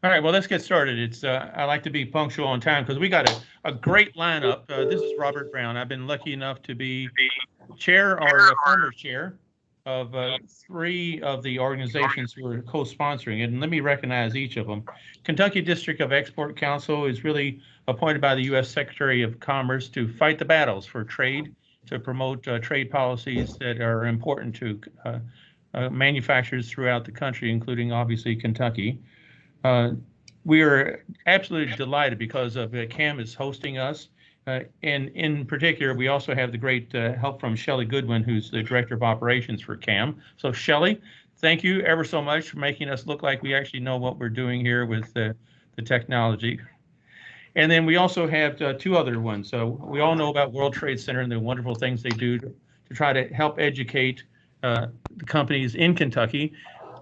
All right, well, let's get started. I like to be punctual on time because we got a great lineup. This is Robert Brown. I've been lucky enough to be chair or a former chair of three of the organizations who are co-sponsoring it. And let me recognize each of them. Kentucky District of Export Council is really appointed by the U.S. Secretary of Commerce to fight the battles for trade, to promote trade policies that are important to manufacturers throughout the country, including obviously Kentucky. Uh, we are absolutely delighted because of CAM is hosting us. And in particular, we also have the great help from Shelley Goodwin, who's the Director of Operations for CAM. So Shelley, thank you ever so much for making us look like we actually know what we're doing here with the technology. And then we also have two other ones. So we all know about World Trade Center and the wonderful things they do to try to help educate the companies in Kentucky.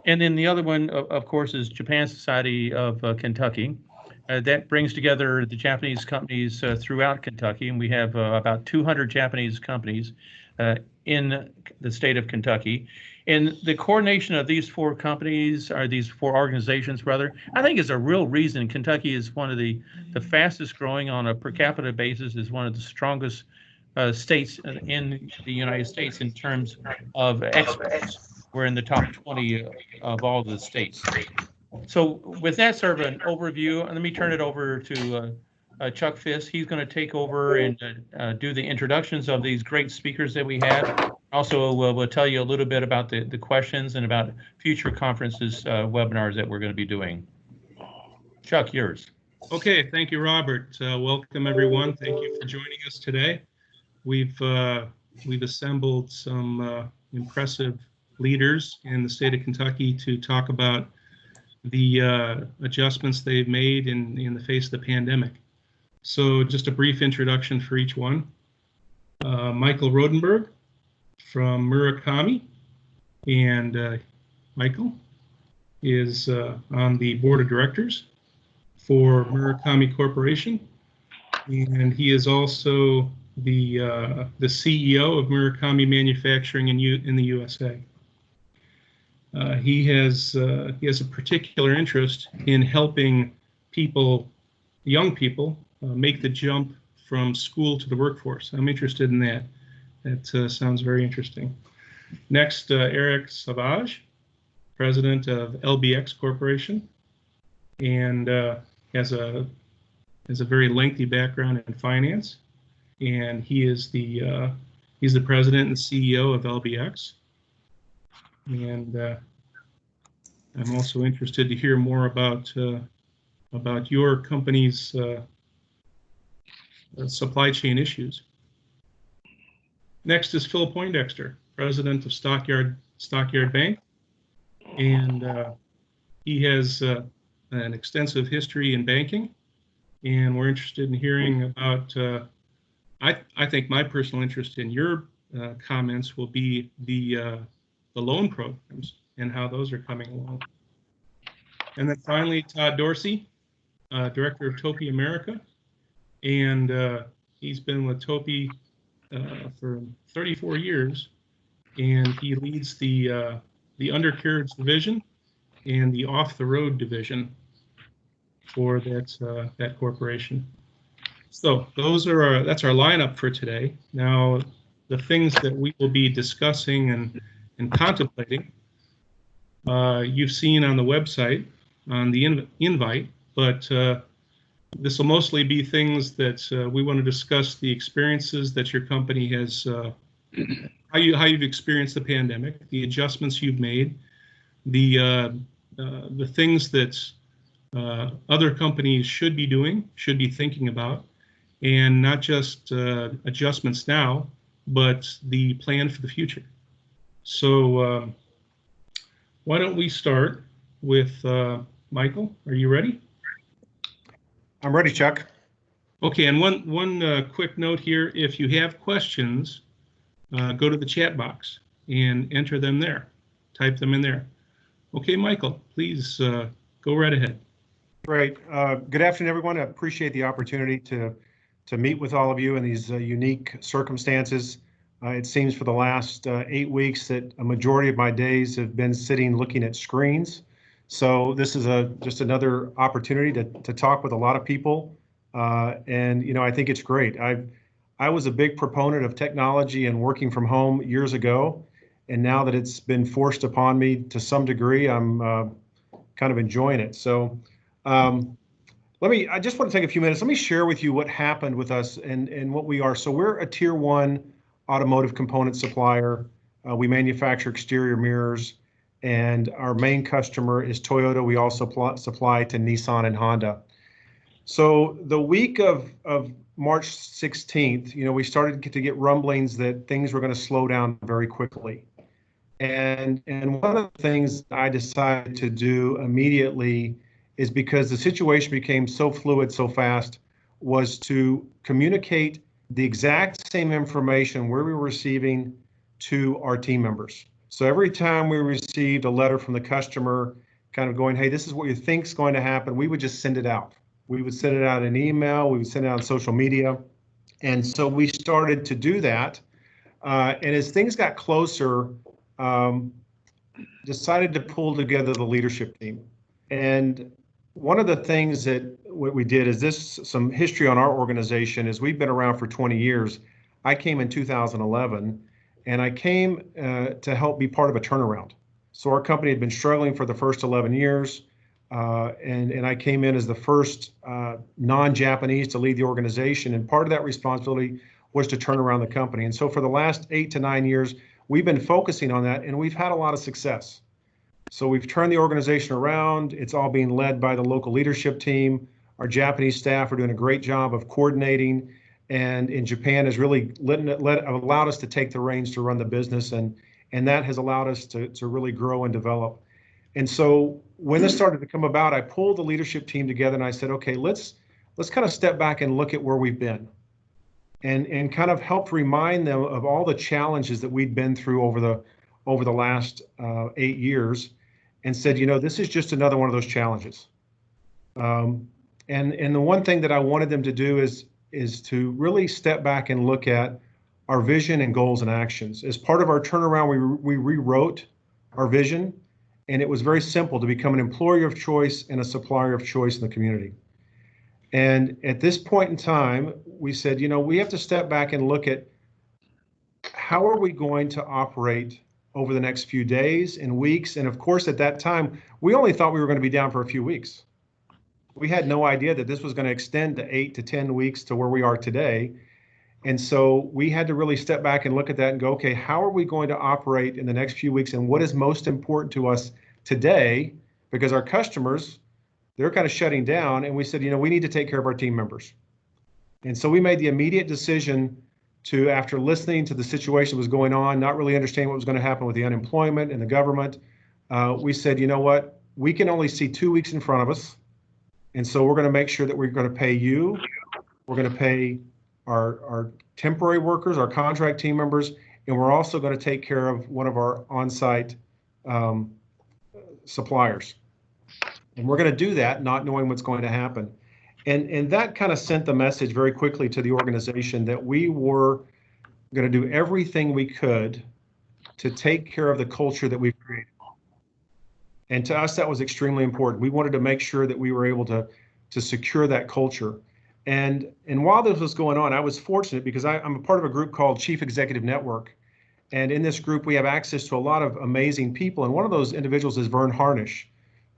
And then the other one, of course, is Japan Society of Kentucky. That brings together the Japanese companies throughout Kentucky, and we have about 200 Japanese companies in the state of Kentucky. And the coordination of these four companies, or these four organizations, rather, I think is a real reason Kentucky is one of the fastest growing on a per capita basis, is one of the strongest states in the United States in terms of exports. We're in the top 20 of all the states. So with that sort of an overview, let me turn it over to Chuck Fisk. He's going to take over and do the introductions of these great speakers that we have. Also, we'll tell you a little bit about the questions and about future conferences, webinars that we're going to be doing. Chuck, yours. Okay, thank you, Robert. Welcome, everyone. Thank you for joining us today. We've assembled some impressive leaders in the state of Kentucky to talk about the adjustments they've made in the face of the pandemic. So just a brief introduction for each one. Michael Rodenberg from Murakami, and Michael is on the board of directors for Murakami Corporation, and he is also the CEO of Murakami Manufacturing in the USA. He has a particular interest in helping people, young people, make the jump from school to the workforce. I'm interested in that. That sounds very interesting. Next, Eric Savage, president of LBX Corporation, and has a very lengthy background in finance. And he is he's the president and CEO of LBX. And I'm also interested to hear more about your company's supply chain issues. Next is Phil Poindexter, president of Stockyard Bank, and he has an extensive history in banking. And we're interested in hearing about. I think my personal interest in your comments will be the loan programs and how those are coming along. And then finally, Todd Dorsey, director of Topi America, and he's been with Topi for 34 years, and he leads the undercarriage division and the off-the-road division for that corporation. So that's our lineup for today. Now, the things that we will be discussing and contemplating, you've seen on the website, on the invite, but this will mostly be things that we want to discuss the experiences that your company has, how you've experienced the pandemic, the adjustments you've made, the things that other companies should be doing, should be thinking about, and not just adjustments now, but the plan for the future. So why don't we start with Michael? Are you ready? I'm ready, Chuck. Okay, and one quick note here: if you have questions, go to the chat box and enter them there. Type them in there. Okay, Michael, please go right ahead. Great. Good afternoon, everyone. I appreciate the opportunity to meet with all of you in these unique circumstances. It seems for the last 8 weeks that a majority of my days have been sitting looking at screens. So this is just another opportunity to talk with a lot of people. And, I think it's great. I was a big proponent of technology and working from home years ago. And now that it's been forced upon me to some degree, I'm kind of enjoying it. So um, I just want to take a few minutes. Let me share with you what happened with us and what we are. So we're a tier one automotive component supplier. We manufacture exterior mirrors, and our main customer is Toyota. We also supply to Nissan and Honda. So the week of March 16th, we started to get rumblings that things were going to slow down very quickly. And one of the things I decided to do immediately is, because the situation became so fluid so fast, was to communicate the exact same information we were receiving to our team members. So every time we received a letter from the customer kind of going, hey, this is what you think is going to happen, we would just send it out. We would send it out in email, we would send it out on social media. And so we started to do that. And as things got closer, decided to pull together the leadership team. And one of the things that what we did is some history on our organization is we've been around for 20 years. I came in 2011, and I came to help be part of a turnaround. So our company had been struggling for the first 11 years, and I came in as the first non-Japanese to lead the organization. And part of that responsibility was to turn around the company. And so for the last 8 to 9 years, we've been focusing on that, and we've had a lot of success. So we've turned the organization around. It's all being led by the local leadership team. Our Japanese staff are doing a great job of coordinating, and in Japan has really allowed us to take the reins to run the business, and that has allowed us to really grow and develop. And so when this started to come about, I pulled the leadership team together and I said, okay, let's kind of step back and look at where we've been, and kind of help remind them of all the challenges that we'd been through over the last 8 years, and said, this is just another one of those challenges. And the one thing that I wanted them to do is to really step back and look at our vision and goals and actions. As part of our turnaround, we rewrote our vision, and it was very simple: to become an employer of choice and a supplier of choice in the community. And at this point in time, we said, we have to step back and look at how are we going to operate over the next few days and weeks. And of course, at that time, we only thought we were going to be down for a few weeks. We had no idea that this was going to extend to 8 to 10 weeks to where we are today. And so we had to really step back and look at that and go, okay, how are we going to operate in the next few weeks, and what is most important to us today? Because our customers, they're kind of shutting down, and we said, we need to take care of our team members. And so we made the immediate decision to, after listening to the situation that was going on, not really understanding what was going to happen with the unemployment and the government, we said, you know what, we can only see 2 weeks in front of us. And so we're going to make sure that we're going to pay you, we're going to pay our temporary workers, our contract team members, and we're also going to take care of one of our on-site suppliers. And we're going to do that not knowing what's going to happen. And that kind of sent the message very quickly to the organization that we were going to do everything we could to take care of the culture that we've created. And to us, that was extremely important. We wanted to make sure that we were able to secure that culture. And while this was going on, I was fortunate because I'm a part of a group called Chief Executive Network. And in this group, we have access to a lot of amazing people. And one of those individuals is Vern Harnish,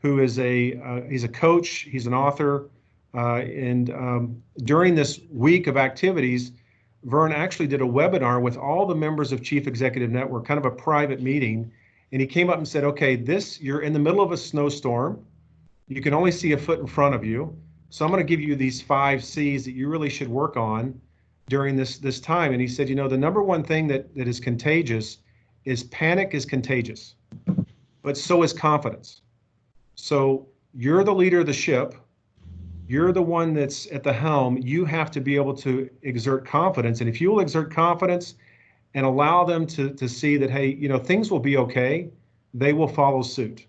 who is he's a coach, he's an author. During this week of activities, Vern actually did a webinar with all the members of Chief Executive Network, kind of a private meeting. And he came up and said, okay, you're in the middle of a snowstorm. You can only see a foot in front of you. So I'm going to give you these 5 C's that you really should work on during this time. And he said, the number one thing that is contagious is panic is contagious, but so is confidence. So you're the leader of the ship. You're the one that's at the helm. You have to be able to exert confidence. And if you will exert confidence and allow them to see that, hey, things will be okay, they will follow suit.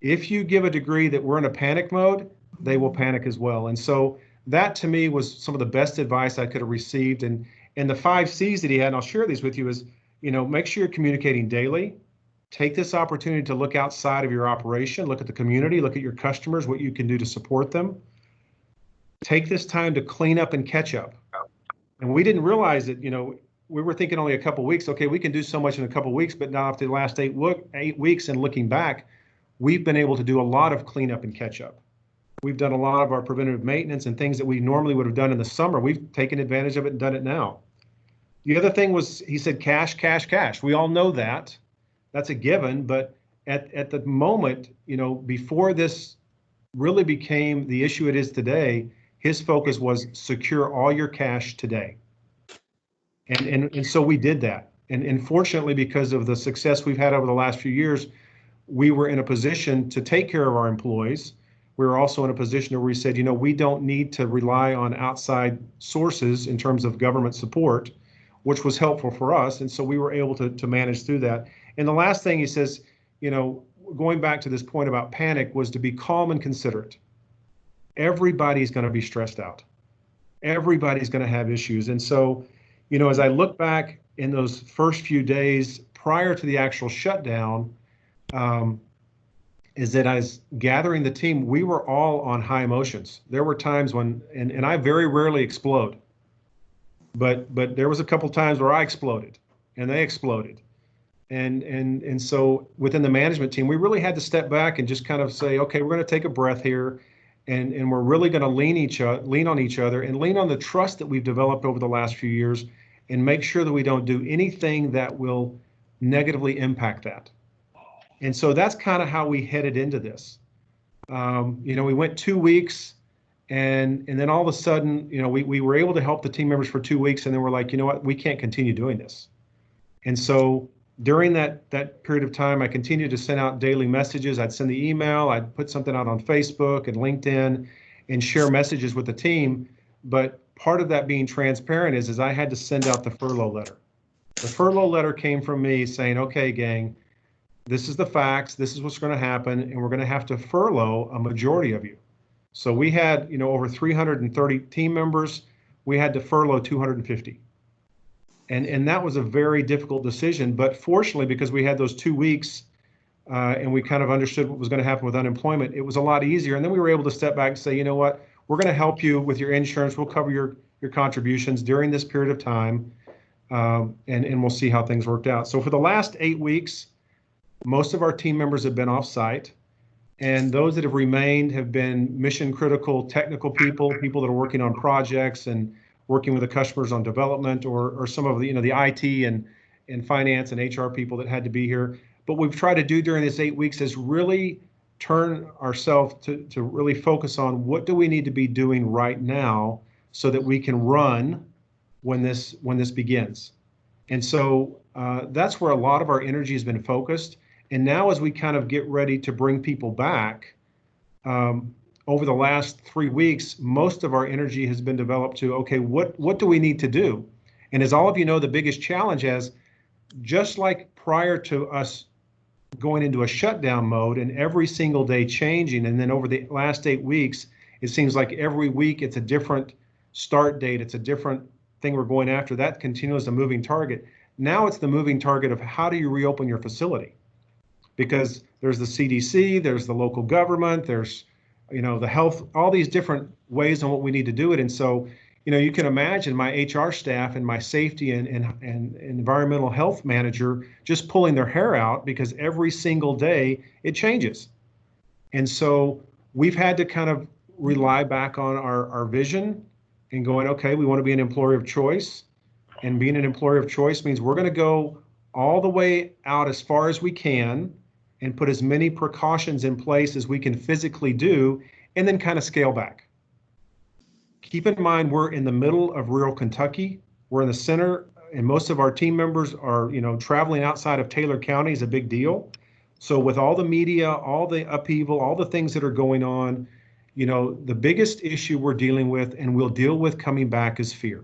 If you give a degree that we're in a panic mode, they will panic as well. And so that to me was some of the best advice I could have received. And the 5 C's that he had, and I'll share these with you, is, make sure you're communicating daily. Take this opportunity to look outside of your operation, look at the community, look at your customers, what you can do to support them. Take this time to clean up and catch up. And we didn't realize that, we were thinking only a couple of weeks. Okay, we can do so much in a couple of weeks, but now after the last 8 weeks and looking back, we've been able to do a lot of cleanup and catch up. We've done a lot of our preventative maintenance and things that we normally would have done in the summer. We've taken advantage of it and done it now. The other thing was, he said, cash, cash, cash. We all know that. That's a given. But at the moment, before this really became the issue it is today, his focus was secure all your cash today. And so we did that. And fortunately, because of the success we've had over the last few years, we were in a position to take care of our employees. We were also in a position where we said, we don't need to rely on outside sources in terms of government support, which was helpful for us. And so we were able to manage through that. And the last thing he says, going back to this point about panic, was to be calm and considerate. Everybody's going to be stressed out. Everybody's going to have issues. And so, as I look back in those first few days prior to the actual shutdown, is that as gathering the team, we were all on high emotions. There were times when, and I very rarely explode, but there was a couple times where I exploded and they exploded. And so within the management team, we really had to step back and just kind of say, okay, we're going to take a breath here, and we're really going to lean on each other and lean on the trust that we've developed over the last few years, and make sure that we don't do anything that will negatively impact that. And so that's kind of how we headed into this. We went 2 weeks, and then all of a sudden, we were able to help the team members for 2 weeks, and then we're like, you know what, we can't continue doing this. And so during that period of time, I continued to send out daily messages. I'd send the email, I'd put something out on Facebook and LinkedIn and share messages with the team. But part of that being transparent is I had to send out the furlough letter. The furlough letter came from me saying, okay, gang, this is the facts, this is what's going to happen, and we're going to have to furlough a majority of you. So we had, over 330 team members. We had to furlough 250. And that was a very difficult decision. But fortunately, because we had those 2 weeks and we kind of understood what was going to happen with unemployment, it was a lot easier. And then we were able to step back and say, you know what, we're going to help you with your insurance. We'll cover your contributions during this period of time, and we'll see how things worked out. So for the last 8 weeks, most of our team members have been off site, and those that have remained have been mission critical technical people that are working on projects and working with the customers on development, or some of the the IT and finance and HR people that had to be here. But what we've tried to do during this 8 weeks is really turn ourselves to really focus on what do we need to be doing right now so that we can run when this begins. And so that's where a lot of our energy has been focused. And now as we kind of get ready to bring people back, over the last 3 weeks, most of our energy has been developed to, okay, what do we need to do? And as all of you know, the biggest challenge is, just like prior to us going into a shutdown mode and every single day changing, and then over the last 8 weeks, it seems like every week it's a different start date, it's a different thing we're going after. That continues a moving target. Now it's the moving target of how do you reopen your facility? Because there's the CDC, there's the local government, there's the health, all these different ways on what we need to do it. And so, you can imagine my HR staff and my safety and environmental health manager just pulling their hair out, because every single day it changes. And so we've had to kind of rely back on our vision and going, okay, we want to be an employer of choice. And being an employer of choice means we're going to go all the way out as far as we can and put as many precautions in place as we can physically do, and then kind of scale back. Keep in mind, we're in the middle of rural Kentucky. We're in the center, and most of our team members are, traveling outside of Taylor County is a big deal. So with all the media, all the upheaval, all the things that are going on, the biggest issue we're dealing with and we'll deal with coming back is fear.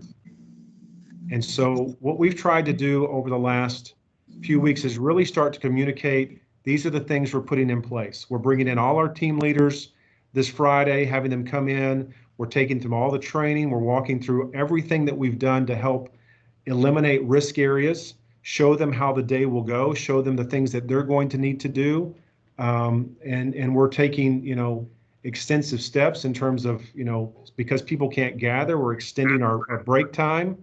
And so what we've tried to do over the last few weeks is really start to communicate, these are the things we're putting in place. We're bringing in all our team leaders this Friday, having them come in. We're taking them all the training. We're walking through everything that we've done to help eliminate risk areas. show them how the day will go, show them the things that they're going to need to do. And we're taking, extensive steps in terms of, because people can't gather, we're extending our break time.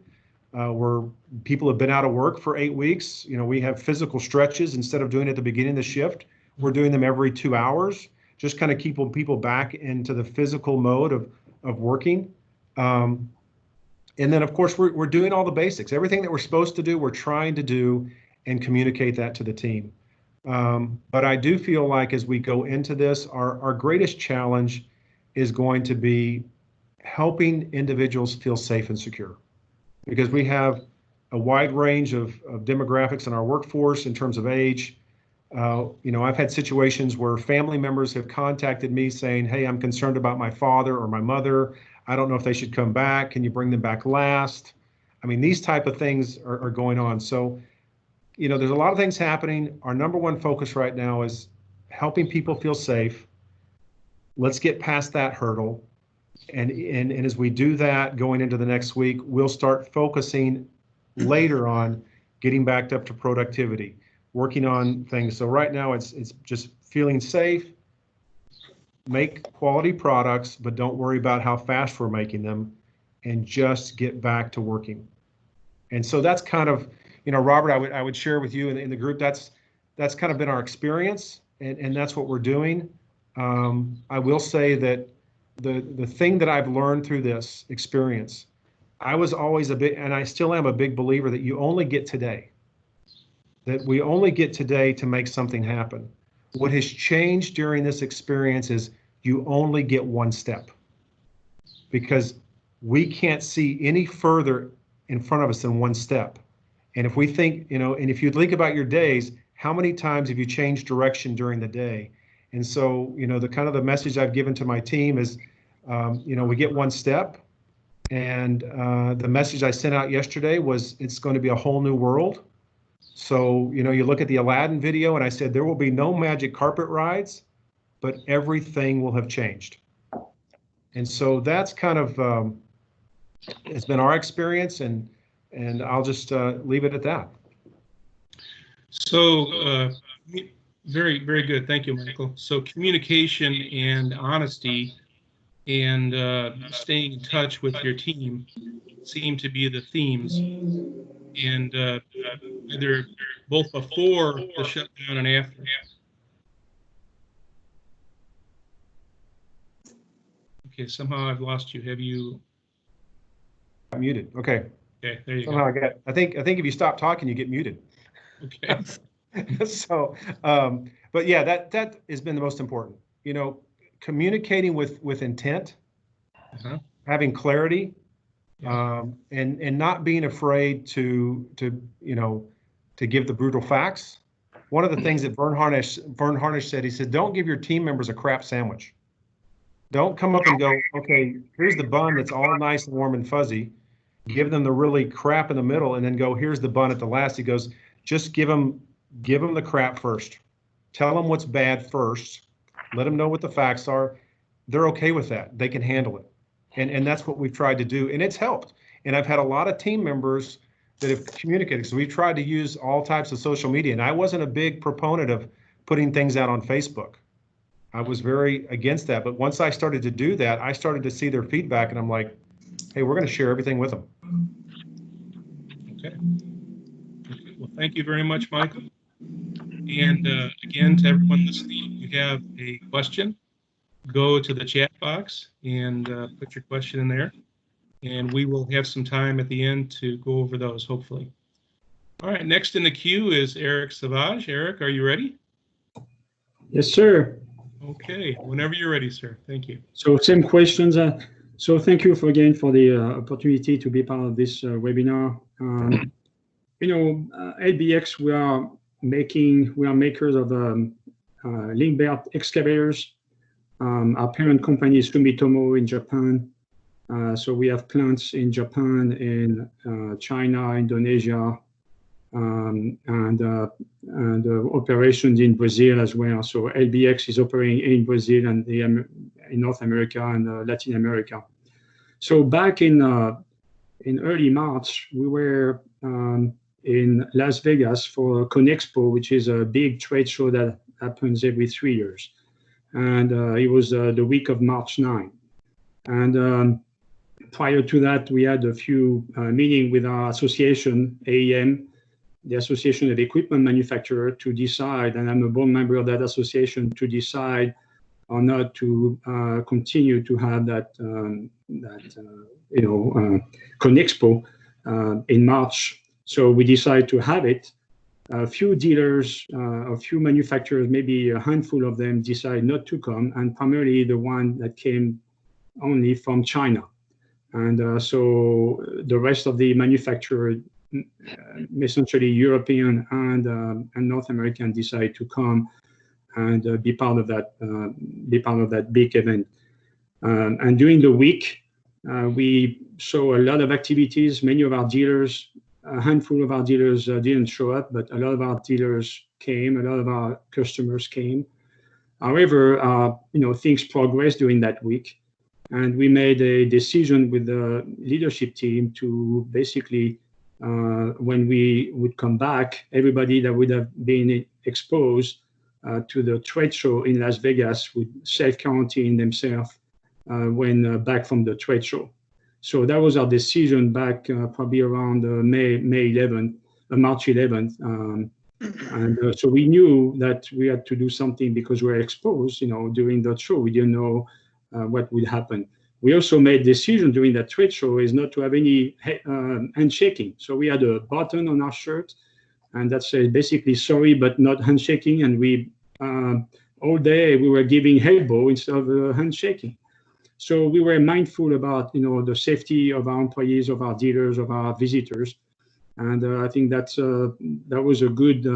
Where people have been out of work for 8 weeks. We have physical stretches instead of doing it at the beginning of the shift. We're doing them every 2 hours, just kind of keeping people back into the physical mode of working. And then, of course, we're doing all the basics. Everything that we're supposed to do, we're trying to do and communicate that to the team. But I do feel like as we go into this, our greatest challenge is going to be helping individuals feel safe and secure. Because we have a wide range of demographics in our workforce in terms of age. I've had situations where family members have contacted me saying, hey, I'm concerned about my father or my mother. I don't know if they should come back. Can you bring them back last? I mean, these type of things are going on. So, there's a lot of things happening. Our number one focus right now is helping people feel safe. Let's get past that hurdle. And as we do that going into the next week, we'll start focusing later on getting back up to productivity, working on things. So right now it's just feeling safe, make quality products, but don't worry about how fast we're making them, and just get back to working. And so that's kind of, Robert, I would share with you in the group, that's kind of been our experience, and that's what we're doing. I will say that the thing that I've learned through this experience, I was always and I still am a big believer that you only get today, that we only get today to make something happen. What has changed during this experience is you only get one step, because we can't see any further in front of us than one step. And if we think, and if you think about your days, how many times have you changed direction during the day? And so, the kind of the message I've given to my team is, we get one step. And the message I sent out yesterday was, it's going to be a whole new world. So, you look at the Aladdin video, and I said, there will be no magic carpet rides, but everything will have changed. And so that's kind of, it's been our experience, and I'll just leave it at that. So, very, very good. Thank you, Michael. So communication and honesty and staying in touch with your team seem to be the themes. And either both before the shutdown and after. Okay, somehow I've lost you. Have you? I'm muted. Okay. Okay, there you Somehow go. I think if you stop talking, you get muted. Okay. So, but yeah, that has been the most important. Communicating with intent, having clarity, and not being afraid to give the brutal facts. One of the things that Vern Harnish said, he said, don't give your team members a crap sandwich. Don't come up and go, okay, here's the bun that's all nice and warm and fuzzy. Give them the really crap in the middle, and then go, here's the bun at the last. He goes, just give them the crap first. Tell them what's bad first. Let them know what the facts are. They're okay with that. They can handle it. And that's what we've tried to do. And it's helped. And I've had a lot of team members that have communicated. So we've tried to use all types of social media. And I wasn't a big proponent of putting things out on Facebook. I was very against that. But once I started to do that, I started to see their feedback. And I'm like, hey, we're going to share everything with them. Okay. Well, thank you very much, Michael. And again, to everyone listening, if you have a question, go to the chat box and put your question in there. And we will have some time at the end to go over those, hopefully. All right, next in the queue is Eric Savage. Eric, are you ready? Yes, sir. Okay, whenever you're ready, sir. Thank you. So same questions. So thank you again for the opportunity to be part of this webinar. LBX, we are makers of Link-Belt excavators. Our parent company is Sumitomo in Japan. So we have plants in Japan, in China, Indonesia, and operations in Brazil as well. So LBX is operating in Brazil and in North America and Latin America. So back in early March, we were in Las Vegas for Conexpo, which is a big trade show that happens every 3 years. And it was the week of March 9. And prior to that, we had a few meetings with our association, AEM, the Association of Equipment Manufacturers, to decide, and I'm a board member of that association, to decide or not to continue to have that Conexpo in March. So we decided to have it. A few dealers, a few manufacturers, maybe a handful of them decided not to come, and primarily the one that came only from China. And so the rest of the manufacturers, essentially European and North American, decided to come and be part of that big event. And during the week, we saw a lot of activities. Many of our dealers, a handful of our dealers didn't show up, but a lot of our dealers came. A lot of our customers came. However, things progressed during that week, and we made a decision with the leadership team to basically, when we would come back, everybody that would have been exposed to the trade show in Las Vegas would self-quarantine themselves when back from the trade show. So that was our decision back probably around March 11th. And so we knew that we had to do something because we were exposed, during that show. We didn't know what would happen. We also made decision during that trade show is not to have any handshaking. So we had a button on our shirt, and that says basically sorry, but not handshaking. And we all day we were giving elbow instead of handshaking. So we were mindful about the safety of our employees, of our dealers, of our visitors, and I think that was a good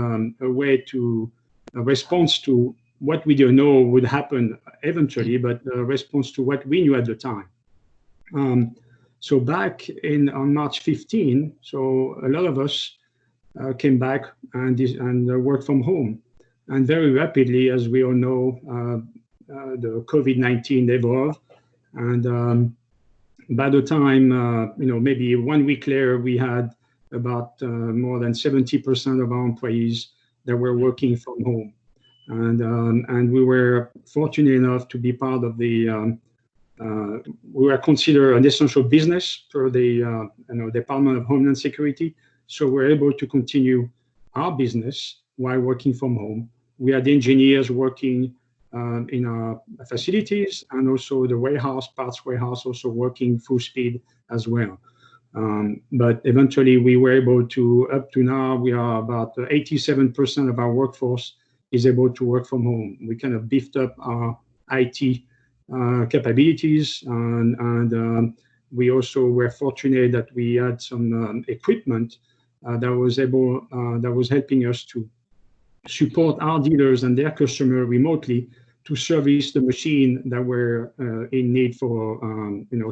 way to response to what we didn't know would happen eventually, but a response to what we knew at the time. So back on March 15, so a lot of us came back and worked from home, and very rapidly, as we all know, the COVID-19 evolved. And by the time, maybe 1 week later, we had about more than 70% of our employees that were working from home. And we were fortunate enough to be part of the, we were considered an essential business for the Department of Homeland Security. So we're able to continue our business while working from home. We had engineers working in our facilities, and also the warehouse, parts warehouse, also working full speed as well. But eventually we were able to, up to now, we are about 87% of our workforce is able to work from home. We kind of beefed up our IT capabilities, and we also were fortunate that we had some equipment that was helping us to support our dealers and their customer remotely to service the machine that were in need for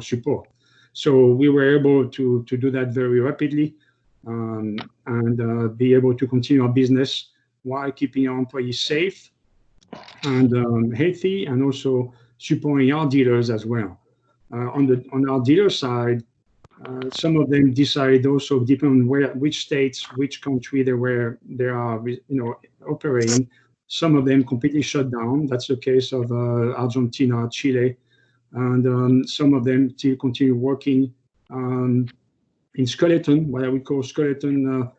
support. So we were able to do that very rapidly and be able to continue our business while keeping our employees safe and healthy, and also supporting our dealers as well. On our dealer side, some of them decided also, depending on which states, which country they are operating. Some of them completely shut down. That's the case of Argentina, Chile, and some of them still continue working in skeleton, what I would call skeleton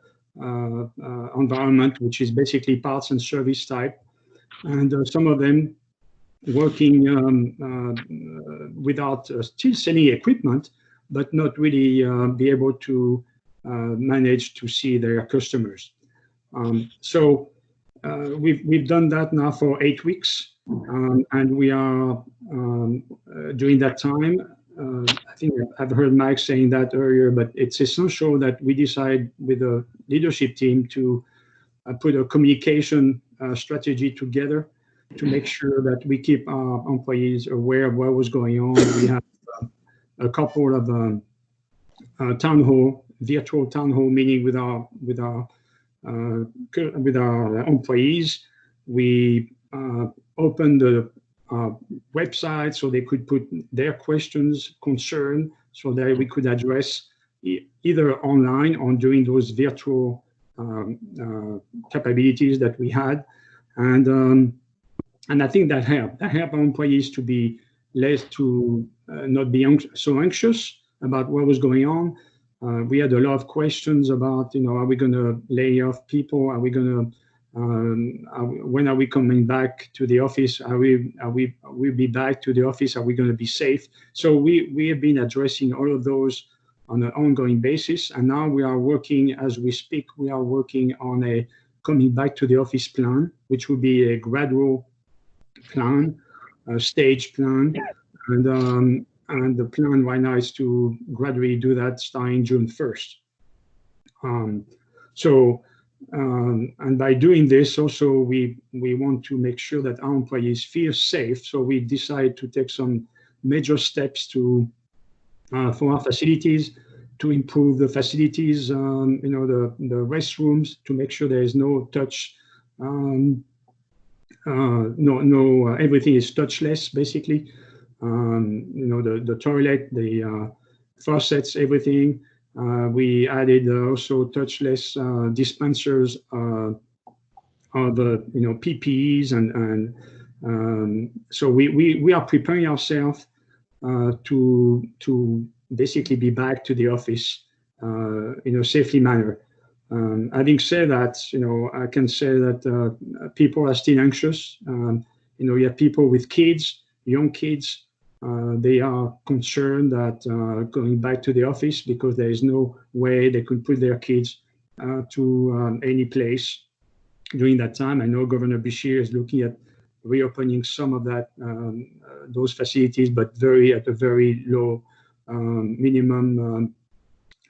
environment, which is basically parts and service type. And some of them working without still selling equipment, but not really be able to manage to see their customers. So we've done that now for 8 weeks, and we are during that time. I think I've heard Mike saying that earlier, but it's essential that we decide with the leadership team to put a communication strategy together to make sure that we keep our employees aware of what was going on. We have a couple of virtual town hall meeting with our employees. We opened the website so they could put their questions, concern, so that we could address either online or during those virtual capabilities that we had, and I think that helped our employees to be not be so anxious about what was going on. We had a lot of questions about, are we going to lay off people? Are we going to when are we coming back to the office? We'll be back to the office? Are we going to be safe? So we have been addressing all of those on an ongoing basis, and now we are working, as we speak, we are working on a coming back to the office plan, which will be a gradual plan, a stage plan, and the plan right now is to gradually do that starting June 1st. And by doing this, also we want to make sure that our employees feel safe. So we decide to take some major steps for our facilities, to improve the facilities, the restrooms, to make sure there is no touch, everything is touchless, basically. The toilet, the faucets, everything. We added also touchless dispensers of PPEs, and so we are preparing ourselves to basically be back to the office in a safely manner. Having said that, I can say that people are still anxious. You have people with kids, young kids. They are concerned that going back to the office, because there is no way they could put their kids to any place during that time. I know Governor Beshear is looking at reopening some of those facilities, but at a very low minimum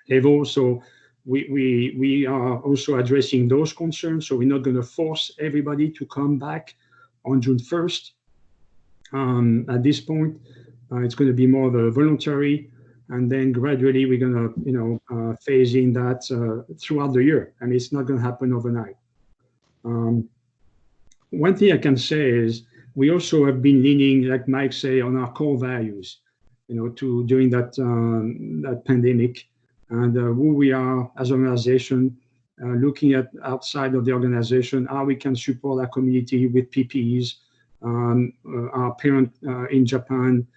level. So we are also addressing those concerns. So we're not going to force everybody to come back on June 1st. At this point, it's going to be more of a voluntary, and then gradually we're going to, phase in that throughout the year. I mean, it's not going to happen overnight. One thing I can say is we also have been leaning, like Mike say, on our core values, during that pandemic, and who we are as an organization, looking at outside of the organization, how we can support our community with PPEs. Our parent in Japan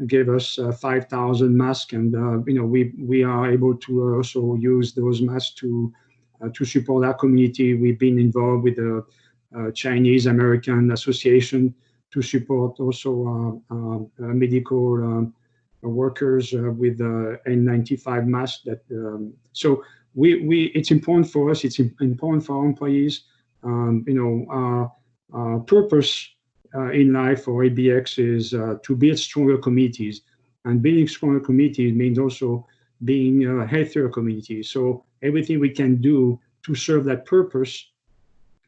gave us 5,000 masks, and we are able to also use those masks to support our community. We've been involved with the Chinese American Association to support also medical workers with N95 masks. So it's important for us. It's important for our employees. Our purpose in life for ABX is to build stronger communities, and building stronger communities means also being a healthier community. So everything we can do to serve that purpose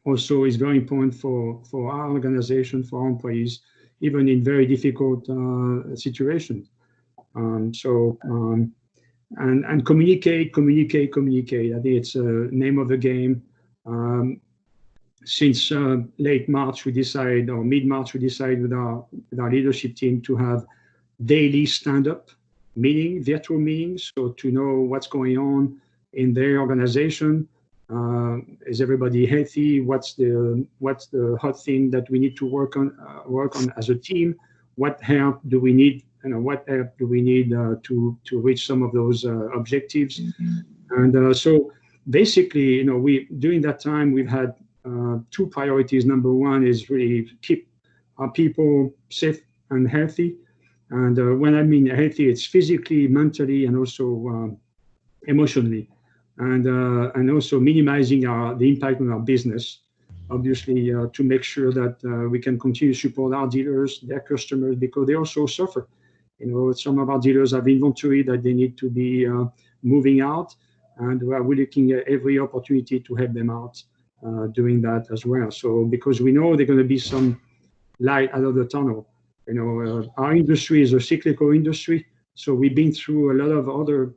also is very important for our organization, for our employees, even in very difficult situations. And communicate. I think it's the name of the game. Since late March, or mid-March, we decided with our leadership team to have daily stand-up virtual meetings, so to know what's going on in their organization. Is everybody healthy? What's the hot thing that we need to work on as a team? What help do we need? What help do we need to reach some of those objectives? And so basically, during that time, we've had two priorities. Number one is really keep our people safe and healthy. And when I mean healthy, it's physically, mentally, and also emotionally. And also minimizing the impact on our business, obviously, to make sure that we can continue to support our dealers, their customers, because they also suffer. Some of our dealers have inventory that they need to be moving out, and we're looking at every opportunity to help them out doing that as well. So because we know there's going to be some light out of the tunnel. Our industry is a cyclical industry, so we've been through a lot of other,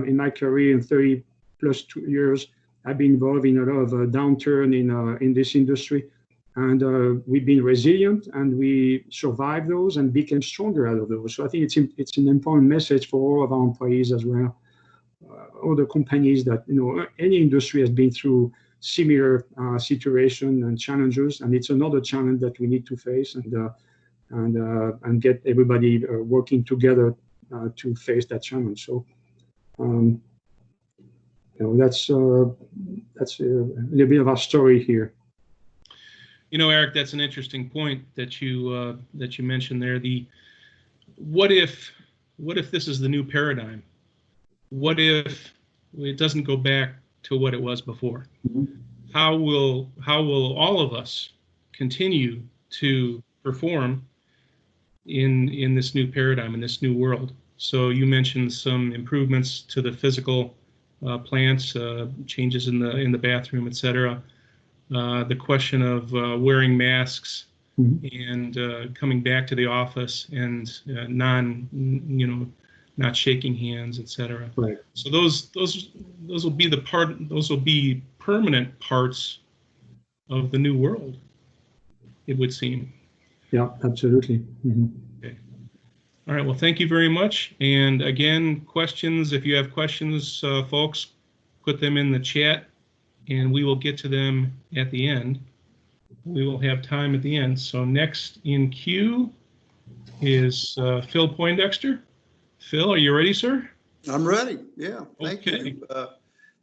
in my career in 30 plus 2 years, I've been involved in a lot of downturn in this industry, and we've been resilient, and we survived those and became stronger out of those. So I think it's an important message for all of our employees as well. All the companies that, any industry has been through similar situation and challenges, and it's another challenge that we need to face and get everybody working together to face that challenge. So, that's a little bit of our story here. Eric, that's an interesting point that you mentioned there. What if this is the new paradigm? What if it doesn't go back to what it was before? Mm-hmm. How will all of us continue to perform in this new paradigm, in this new world? So you mentioned some improvements to the physical plants, changes in the bathroom, etc. The question of wearing masks, mm-hmm. and coming back to the office and not shaking hands, etc. Right. So those will be permanent parts of the new world, it would seem. Yeah, absolutely. Mm-hmm. Okay. All right. Well, thank you very much. And again, questions. If you have questions, folks, put them in the chat, and we will get to them at the end. We will have time at the end. So next in queue is Phil Poindexter. Phil, are you ready, sir? I'm ready. Yeah. Thank Okay. you.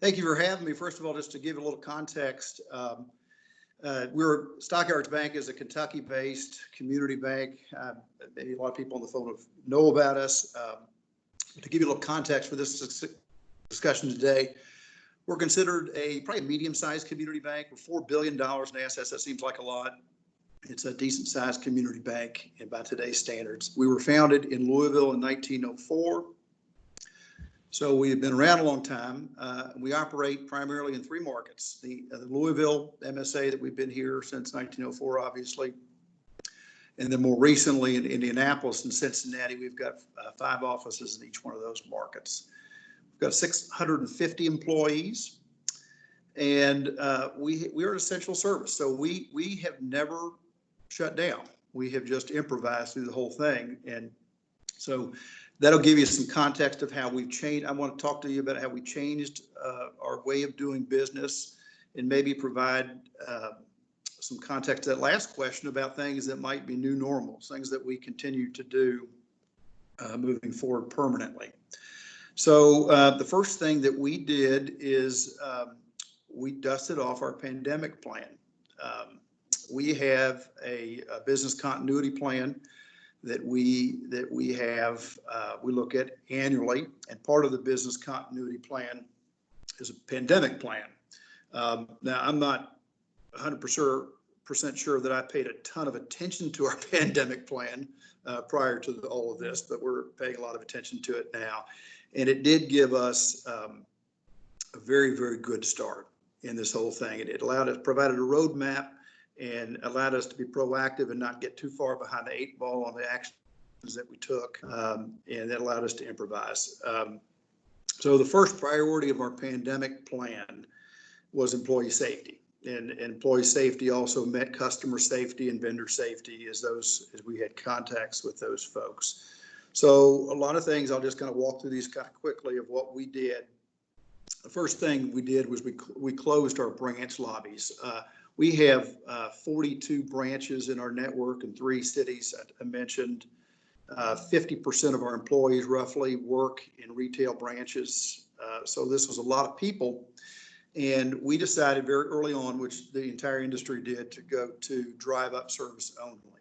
Thank you for having me. First of all, just to give a little context, Stockyards Bank is a Kentucky-based community bank. Maybe a lot of people on the phone know about us. To give you a little context for this discussion today, we're considered probably a medium-sized community bank. We're $4 billion in assets. That seems like a lot. It's a decent-sized community bank by today's standards. We were founded in Louisville in 1904. So we have been around a long time. We operate primarily in 3 markets. The Louisville MSA that we've been here since 1904, obviously. And then more recently in Indianapolis and Cincinnati, we've got 5 offices in each one of those markets. We've got 650 employees. And we are an essential service. So we have never shut down. We have just improvised through the whole thing. And so that'll give you some context of how we've changed. I want to talk to you about how we changed our way of doing business, and maybe provide some context to that last question about things that might be new normals, things that we continue to do moving forward permanently. So the first thing that we did is we dusted off our pandemic plan. We have a business continuity plan that we look at annually, and part of the business continuity plan is a pandemic plan. Now, I'm not 100% sure that I paid a ton of attention to our pandemic plan prior to all of this, but we're paying a lot of attention to it now, and it did give us a very, very good start in this whole thing. It provided a roadmap and allowed us to be proactive and not get too far behind the 8 ball on the actions that we took, and that allowed us to improvise. So the first priority of our pandemic plan was employee safety, and employee safety also meant customer safety and vendor safety as we had contacts with those folks. So a lot of things, I'll just kind of walk through these kind of quickly of what we did. The first thing we did was we closed our branch lobbies. We have 42 branches in our network in 3 cities. I mentioned 50% of our employees roughly work in retail branches. So this was a lot of people. And we decided very early on, which the entire industry did, to go to drive-up service only.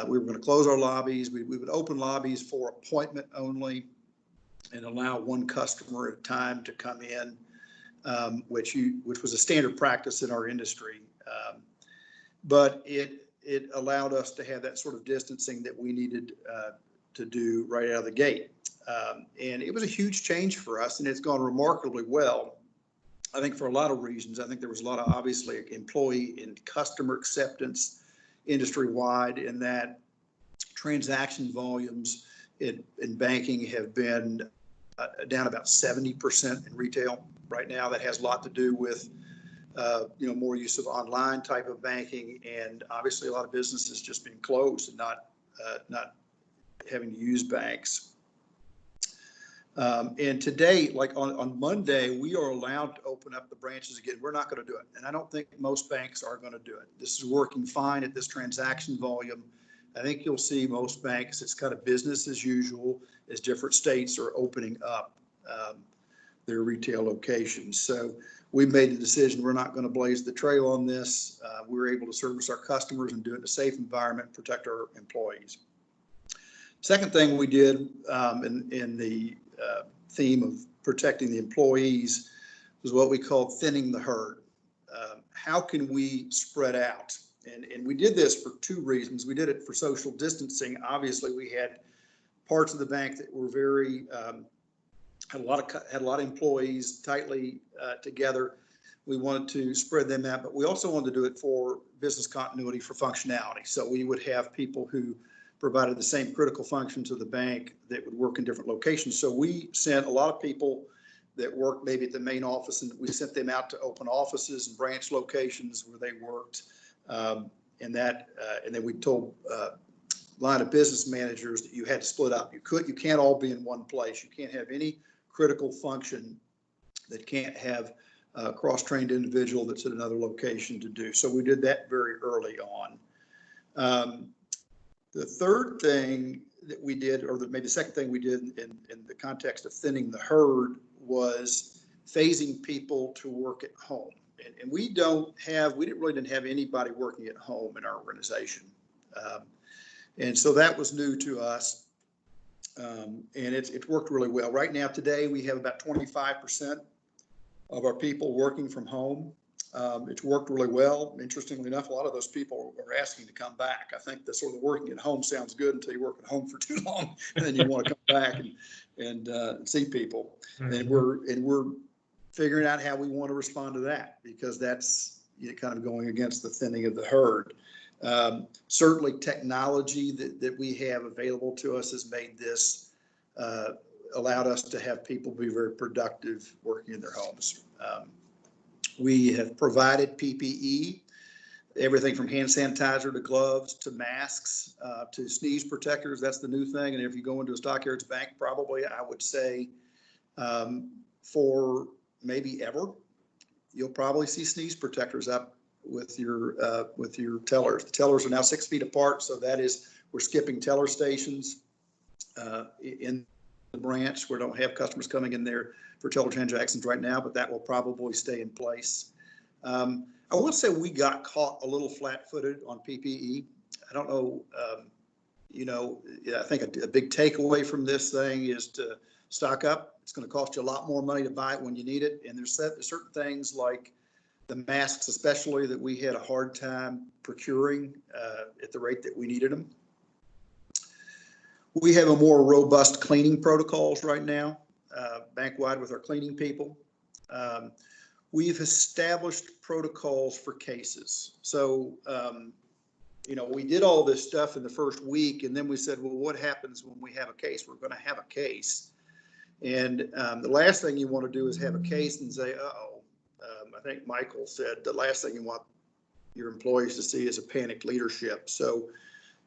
We were going to close our lobbies. We would open lobbies for appointment only and allow 1 customer at a time to come in. Which was a standard practice in our industry, but it allowed us to have that sort of distancing that we needed to do right out of the gate, and it was a huge change for us, and it's gone remarkably well. I think for a lot of reasons. I think there was a lot of obviously employee and customer acceptance industry-wide, in that transaction volumes in banking have been down about 70% in retail right now. That has a lot to do with more use of online type of banking, and obviously a lot of businesses just being closed and not having to use banks. And today, like on Monday, we are allowed to open up the branches again. We're not going to do it. And I don't think most banks are going to do it. This is working fine at this transaction volume. I think you'll see most banks, it's kind of business as usual as different states are opening up their retail locations. So we made the decision, we're not going to blaze the trail on this. We're able to service our customers and do it in a safe environment, protect our employees. Second thing we did in the theme of protecting the employees was what we call thinning the herd. How can we spread out? And we did this for two reasons. We did it for social distancing. Obviously, we had parts of the bank that were very had a lot of employees tightly together. We wanted to spread them out, but we also wanted to do it for business continuity, for functionality. So we would have people who provided the same critical functions of the bank that would work in different locations. So we sent a lot of people that worked maybe at the main office, and we sent them out to open offices and branch locations where they worked. And then we told line of business managers that you had to split up. You can't all be in one place. You can't have any critical function that can't have a cross-trained individual that's at another location to do. So we did that very early on. The third thing that we did, or maybe the second thing we did in the context of thinning the herd, was phasing people to work at home. And we didn't really have anybody working at home in our organization. And so that was new to us. And it's worked really well. Right now, today, we have about 25% of our people working from home. It's worked really well. Interestingly enough, a lot of those people are asking to come back. I think the sort of working at home sounds good until you work at home for too long, and then you want to come back and see people. And we're figuring out how we want to respond to that, because that's kind of going against the thinning of the herd. Certainly, technology that we have available to us has made this allowed us to have people be very productive working in their homes. We have provided PPE, everything from hand sanitizer to gloves to masks to sneeze protectors. That's the new thing. And if you go into a Stock Yards bank, probably I would say for maybe ever, you'll probably see sneeze protectors up with your tellers. The tellers are now 6 feet apart, so that is, we're skipping teller stations in the branch. We don't have customers coming in there for teller transactions right now, but that will probably stay in place. I will say we got caught a little flat-footed on PPE. I don't know, I think a big takeaway from this thing is to stock up. It's going to cost you a lot more money to buy it when you need it. And there's certain things like the masks, especially, that we had a hard time procuring at the rate that we needed them. We have a more robust cleaning protocols right now, bank-wide, with our cleaning people. We've established protocols for cases. So, we did all this stuff in the first week, and then we said, well, what happens when we have a case? We're going to have a case. And the last thing you want to do is have a case and say, uh-oh. I think Michael said the last thing you want your employees to see is a panicked leadership. So,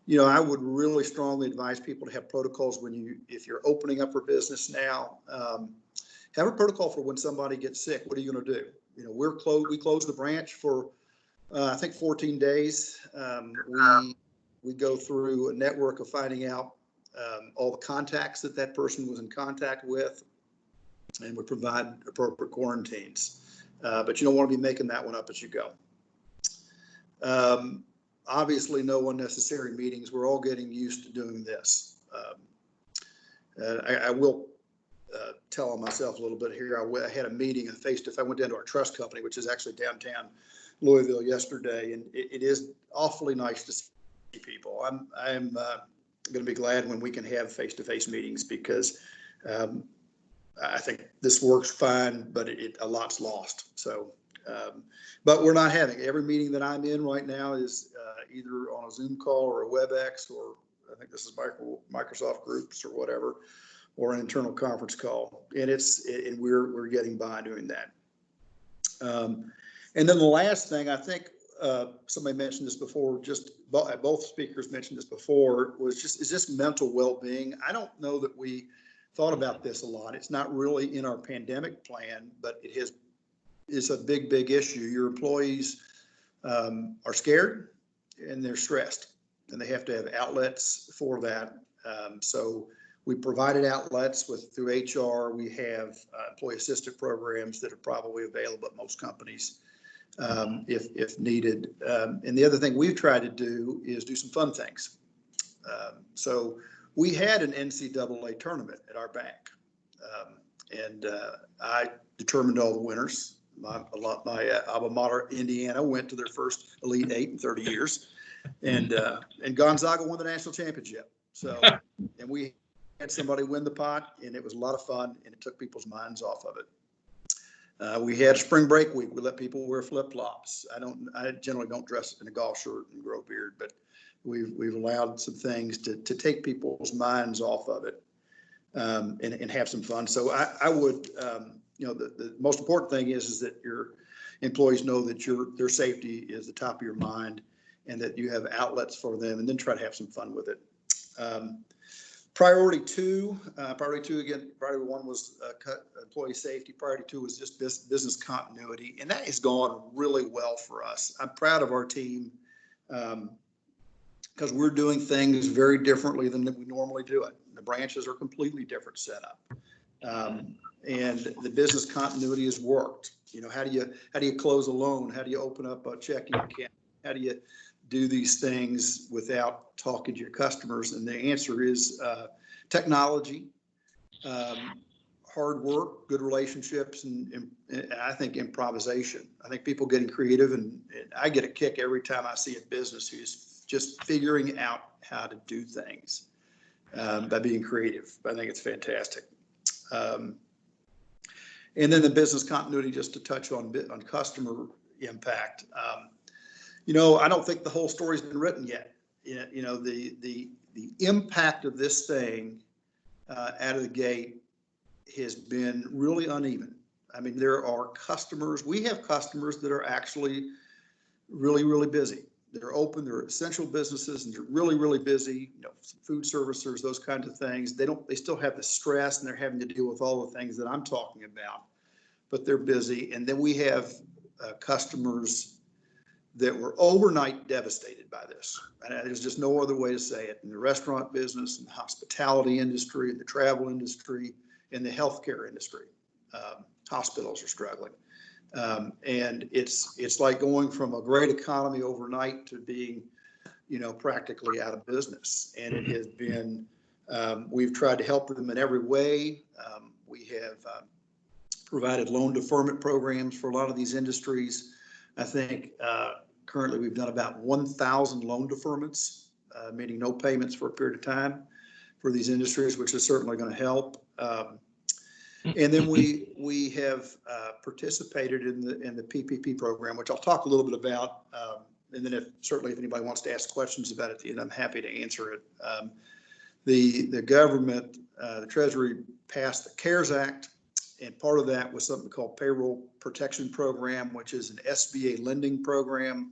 I would really strongly advise people to have protocols if you're opening up for business now. Have a protocol for when somebody gets sick. What are you going to do? We closed the branch for I think 14 days. We go through a network of finding out all the contacts that person was in contact with, and we provide appropriate quarantines. But you don't want to be making that one up as you go. Obviously, no unnecessary meetings. We're all getting used to doing this. I will tell on myself a little bit here. I had a meeting I went down to our trust company, which is actually downtown Louisville, yesterday, and it is awfully nice to see people. I'm going to be glad when we can have face-to-face meetings, because I think this works fine, but a lot's lost. So, but we're not having every meeting that I'm in right now is either on a Zoom call or a WebEx, or I think this is Microsoft Groups or whatever, or an internal conference call. And we're getting by doing that. And then the last thing, I think somebody mentioned this before, both speakers mentioned this before, is just mental well-being. I don't know that we thought about this a lot. It's not really in our pandemic plan, but it's a big, big issue. Your employees are scared and they're stressed, and they have to have outlets for that. So we provided outlets through HR. We have employee assistance programs that are probably available at most companies if needed. And the other thing we've tried to do is do some fun things. So we had an NCAA tournament at our bank, and I determined all the winners. My alma mater, Indiana, went to their first Elite Eight in 30 years, and Gonzaga won the national championship. So, and we had somebody win the pot, and it was a lot of fun, and it took people's minds off of it. We had a spring break week. We let people wear flip flops. I generally don't dress in a golf shirt and grow a beard, but we've allowed some things to take people's minds off of it, and have some fun. So I would, the most important thing is that your employees know that their safety is the top of your mind, and that you have outlets for them, and then try to have some fun with it. Priority two again, priority one was employee safety. Priority two was just business continuity, and that has gone really well for us. I'm proud of our team because we're doing things very differently than we normally do it. The branches are completely different setup, and the business continuity has worked. How do you close a loan? How do you open up a checking account? How do you do these things without talking to your customers? And the answer is technology, hard work, good relationships, and I think improvisation. I think people getting creative, and I get a kick every time I see a business who's just figuring out how to do things by being creative. I think it's fantastic. And then the business continuity, just to touch on customer impact. I don't think the whole story's been written yet. The impact of this thing out of the gate has been really uneven. I mean, there are customers. We have customers that are actually really, really busy. They're open. They're essential businesses, and they're really, really busy. Food servicers, those kinds of things. They still have the stress, and they're having to deal with all the things that I'm talking about. But they're busy. And then we have customers that were overnight devastated by this. And there's just no other way to say it. In the restaurant business, in the hospitality industry, in the travel industry, in the healthcare industry, hospitals are struggling. And it's like going from a great economy overnight to being, practically out of business. And it has been, we've tried to help them in every way. We have provided loan deferment programs for a lot of these industries. I think currently we've done about 1,000 loan deferments, meaning no payments for a period of time for these industries, which is certainly going to help. And then we have participated in the PPP program, which I'll talk a little bit about. And then if anybody wants to ask questions about it, I'm happy to answer it. The government, the Treasury passed the CARES Act, and part of that was something called Payroll Protection Program, which is an SBA lending program.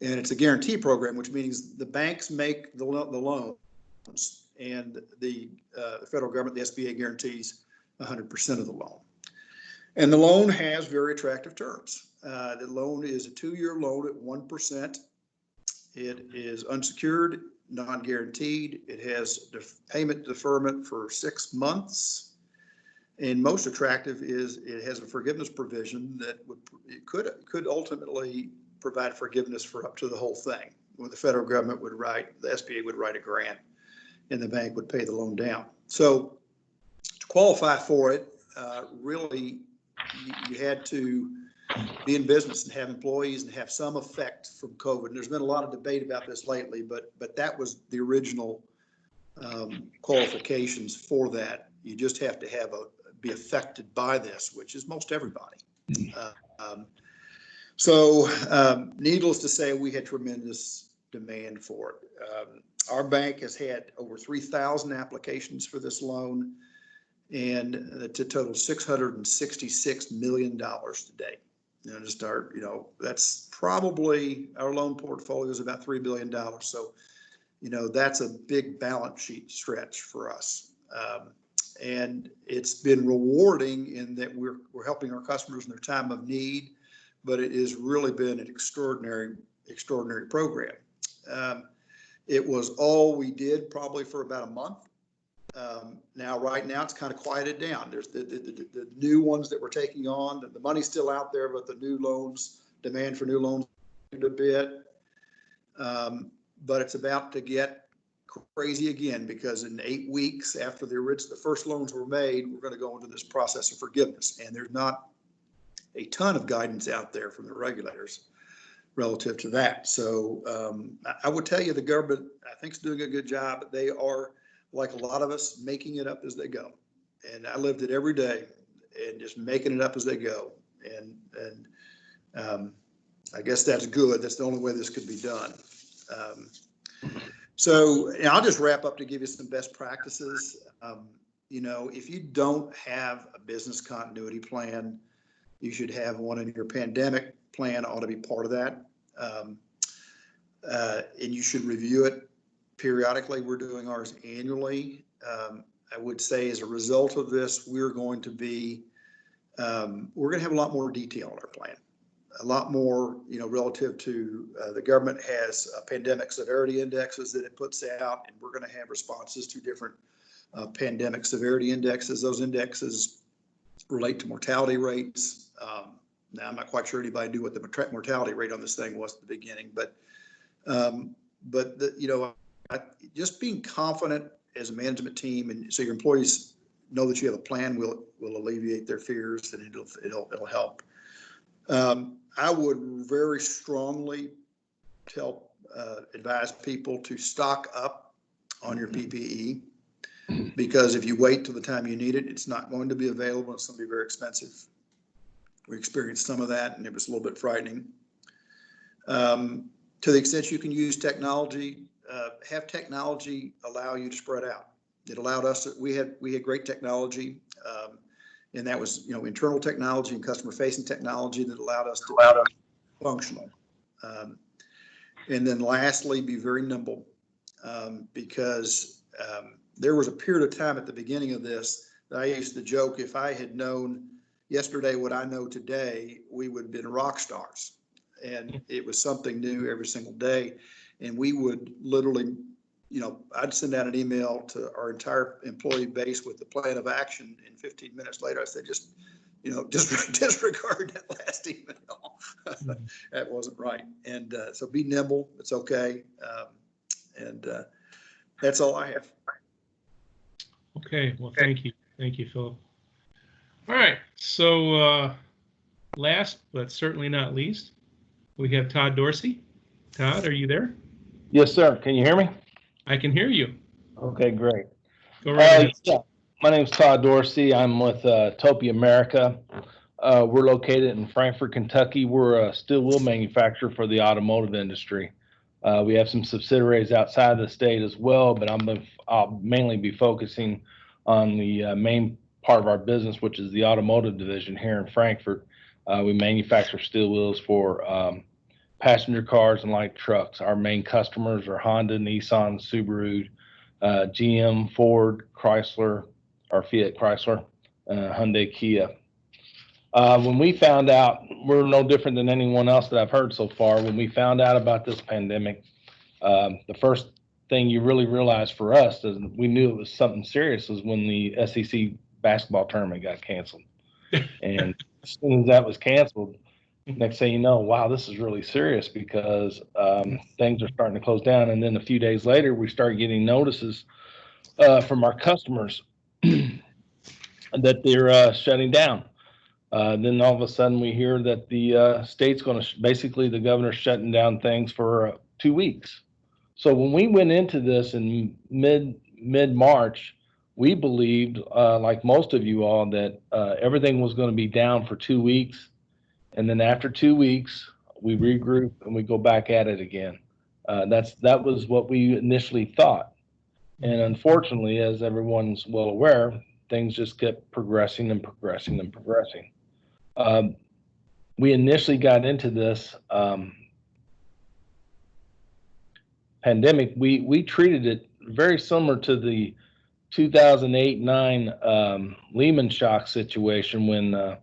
And it's a guarantee program, which means the banks make the loans, and the federal government, the SBA, guarantees 100% of the loan. And the loan has very attractive terms. The loan is a 2-year loan at 1%. It is unsecured, non-guaranteed. It has payment deferment for 6 months. And most attractive is it has a forgiveness provision that could ultimately provide forgiveness for up to the whole thing. When the federal government the SBA would write a grant, and the bank would pay the loan down. So to qualify for it, really, you had to be in business and have employees and have some effect from COVID. And there's been a lot of debate about this lately, but that was the original qualifications for that. You just have to be affected by this, which is most everybody. So needless to say, we had tremendous demand for it. Our bank has had over 3,000 applications for this loan, and to total $666 million to date. That's probably, our loan portfolio is about $3 billion. So, that's a big balance sheet stretch for us. And it's been rewarding in that we're helping our customers in their time of need, but it has really been an extraordinary program. It was all we did probably for about a month. Now, right now, it's kind of quieted down. There's the new ones that we're taking on. The money's still out there, but the new loans, demand for new loans a bit. But it's about to get crazy again, because in 8 weeks after the first loans were made, we're going to go into this process of forgiveness. And there's not a ton of guidance out there from the regulators relative to that. So I would tell you the government, I think, is doing a good job, but they are, like a lot of us, making it up as they go. And I lived it every day and just making it up as they go. And I guess that's good. That's the only way this could be done. So I'll just wrap up to give you some best practices. If you don't have a business continuity plan, you should have one, in your pandemic plan ought to be part of that. And you should review it periodically. We're doing ours annually. I would say as a result of this, we're going to have a lot more detail in our plan. A lot more, relative to the government has pandemic severity indexes that it puts out, and we're going to have responses to different pandemic severity indexes. Those indexes relate to mortality rates. Now, I'm not quite sure anybody knew what the mortality rate on this thing was at the beginning, but just being confident as a management team, and so your employees know that you have a plan, will alleviate their fears, and it'll help. I would very strongly advise people to stock up on your PPE, because if you wait till the time you need it, it's not going to be available. It's going to be very expensive. We experienced some of that, and it was a little bit frightening. To the extent you can use technology, have technology allow you to spread out. It allowed us, we had great technology, and that was, internal technology and customer facing technology that allowed us to be functional. And then lastly, be very nimble, because there was a period of time at the beginning of this that I used to joke, if I had known yesterday what I know today, we would have been rock stars. And it was something new every single day. And we would literally, I'd send out an email to our entire employee base with the plan of action. And 15 minutes later, I said, just disregard that last email. That wasn't right. And so be nimble. It's okay. And that's all I have. Okay, well, thank you. Thank you, Philip. All right, so last but certainly not least, we have Todd Dorsey. Todd, are you there? Yes, sir. Can you hear me? I can hear you. Okay, great. Go right ahead. Yeah. My name is Todd Dorsey. I'm with Topia America. We're located in Frankfort, Kentucky. We're a steel wheel manufacturer for the automotive industry. We have some subsidiaries outside the state as well, but I'll mainly be focusing on the main part of our business, which is the automotive division here in Frankfort. We manufacture steel wheels for passenger cars and light trucks. Our main customers are Honda, Nissan, Subaru, GM, Ford, Chrysler, or Fiat Chrysler, Hyundai, Kia. When we found out, we're no different than anyone else that I've heard so far. When we found out about this pandemic, the first thing you really realized for us is we knew it was something serious was when the SEC basketball tournament got canceled. And as soon as that was canceled, next thing you know, wow, this is really serious, because things are starting to close down. And then a few days later, we started getting notices from our customers that they're shutting down. Then all of a sudden we hear that the state's going to, basically the governor's shutting down things for 2 weeks. So when we went into this in mid-March, we believed, like most of you all, that everything was going to be down for 2 weeks. And then after 2 weeks, we regroup and we go back at it again. That was what we initially thought. And unfortunately, as everyone's well aware, things just kept progressing and progressing and progressing. We initially got into this pandemic. We treated it very similar to the 2008-9 Lehman shock situation when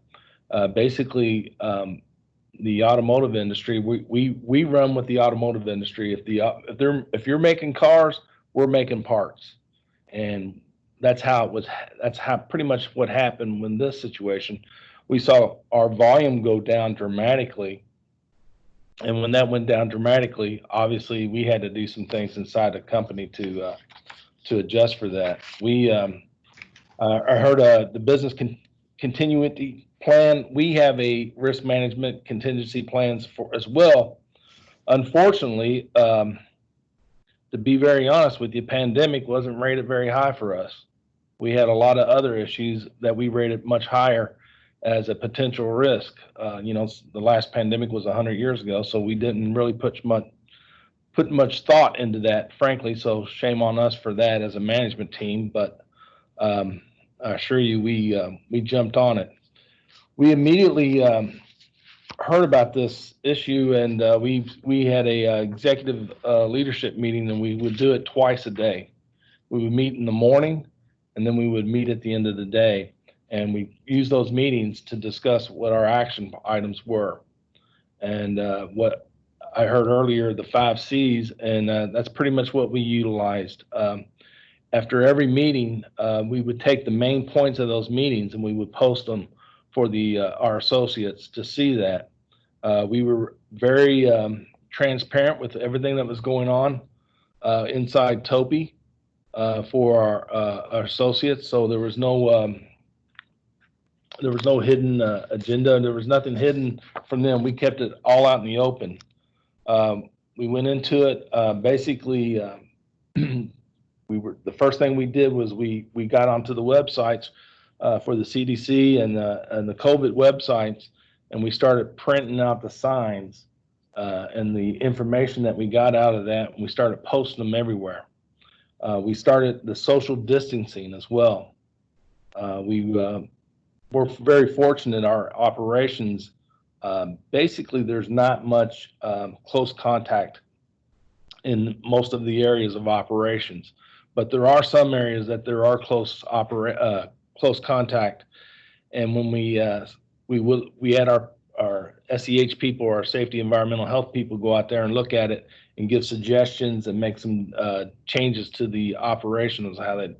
basically the automotive industry, we run with the automotive industry. If you're making cars, we're making parts, and that's how it was. That's how pretty much what happened when this situation. We saw our volume go down dramatically, and when that went down dramatically, obviously we had to do some things inside the company to adjust for that. I heard the business continuity plan. We have a risk management contingency plans for as well. Unfortunately, to be very honest with you, pandemic wasn't rated very high for us. We had a lot of other issues that we rated much higher as a potential risk. The last pandemic was 100 years ago, so we didn't really put much thought into that, frankly. So shame on us for that as a management team. But I assure you, we jumped on it. We immediately heard about this issue, and we had a executive leadership meeting, and we would do it twice a day. We would meet in the morning, and then we would meet at the end of the day, and we use those meetings to discuss what our action items were. And what I heard earlier, the 5 C's, and that's pretty much what we utilized. After every meeting, we would take the main points of those meetings and we would post them for our associates to see that. We were very transparent with everything that was going on inside Topi for our associates. So there was no hidden agenda. There was nothing hidden from them. We kept it all out in the open. We went into it basically. The first thing we did was we got onto the websites for the CDC and the COVID websites, and we started printing out the signs and the information that we got out of that, and we started posting them everywhere. We started the social distancing as well. We're very fortunate. Our operations, basically, there's not much close contact in most of the areas of operations, but there are some areas that there are close contact. And when we had our SEH people, our safety environmental health people, go out there and look at it and give suggestions and make some changes to the operations. How that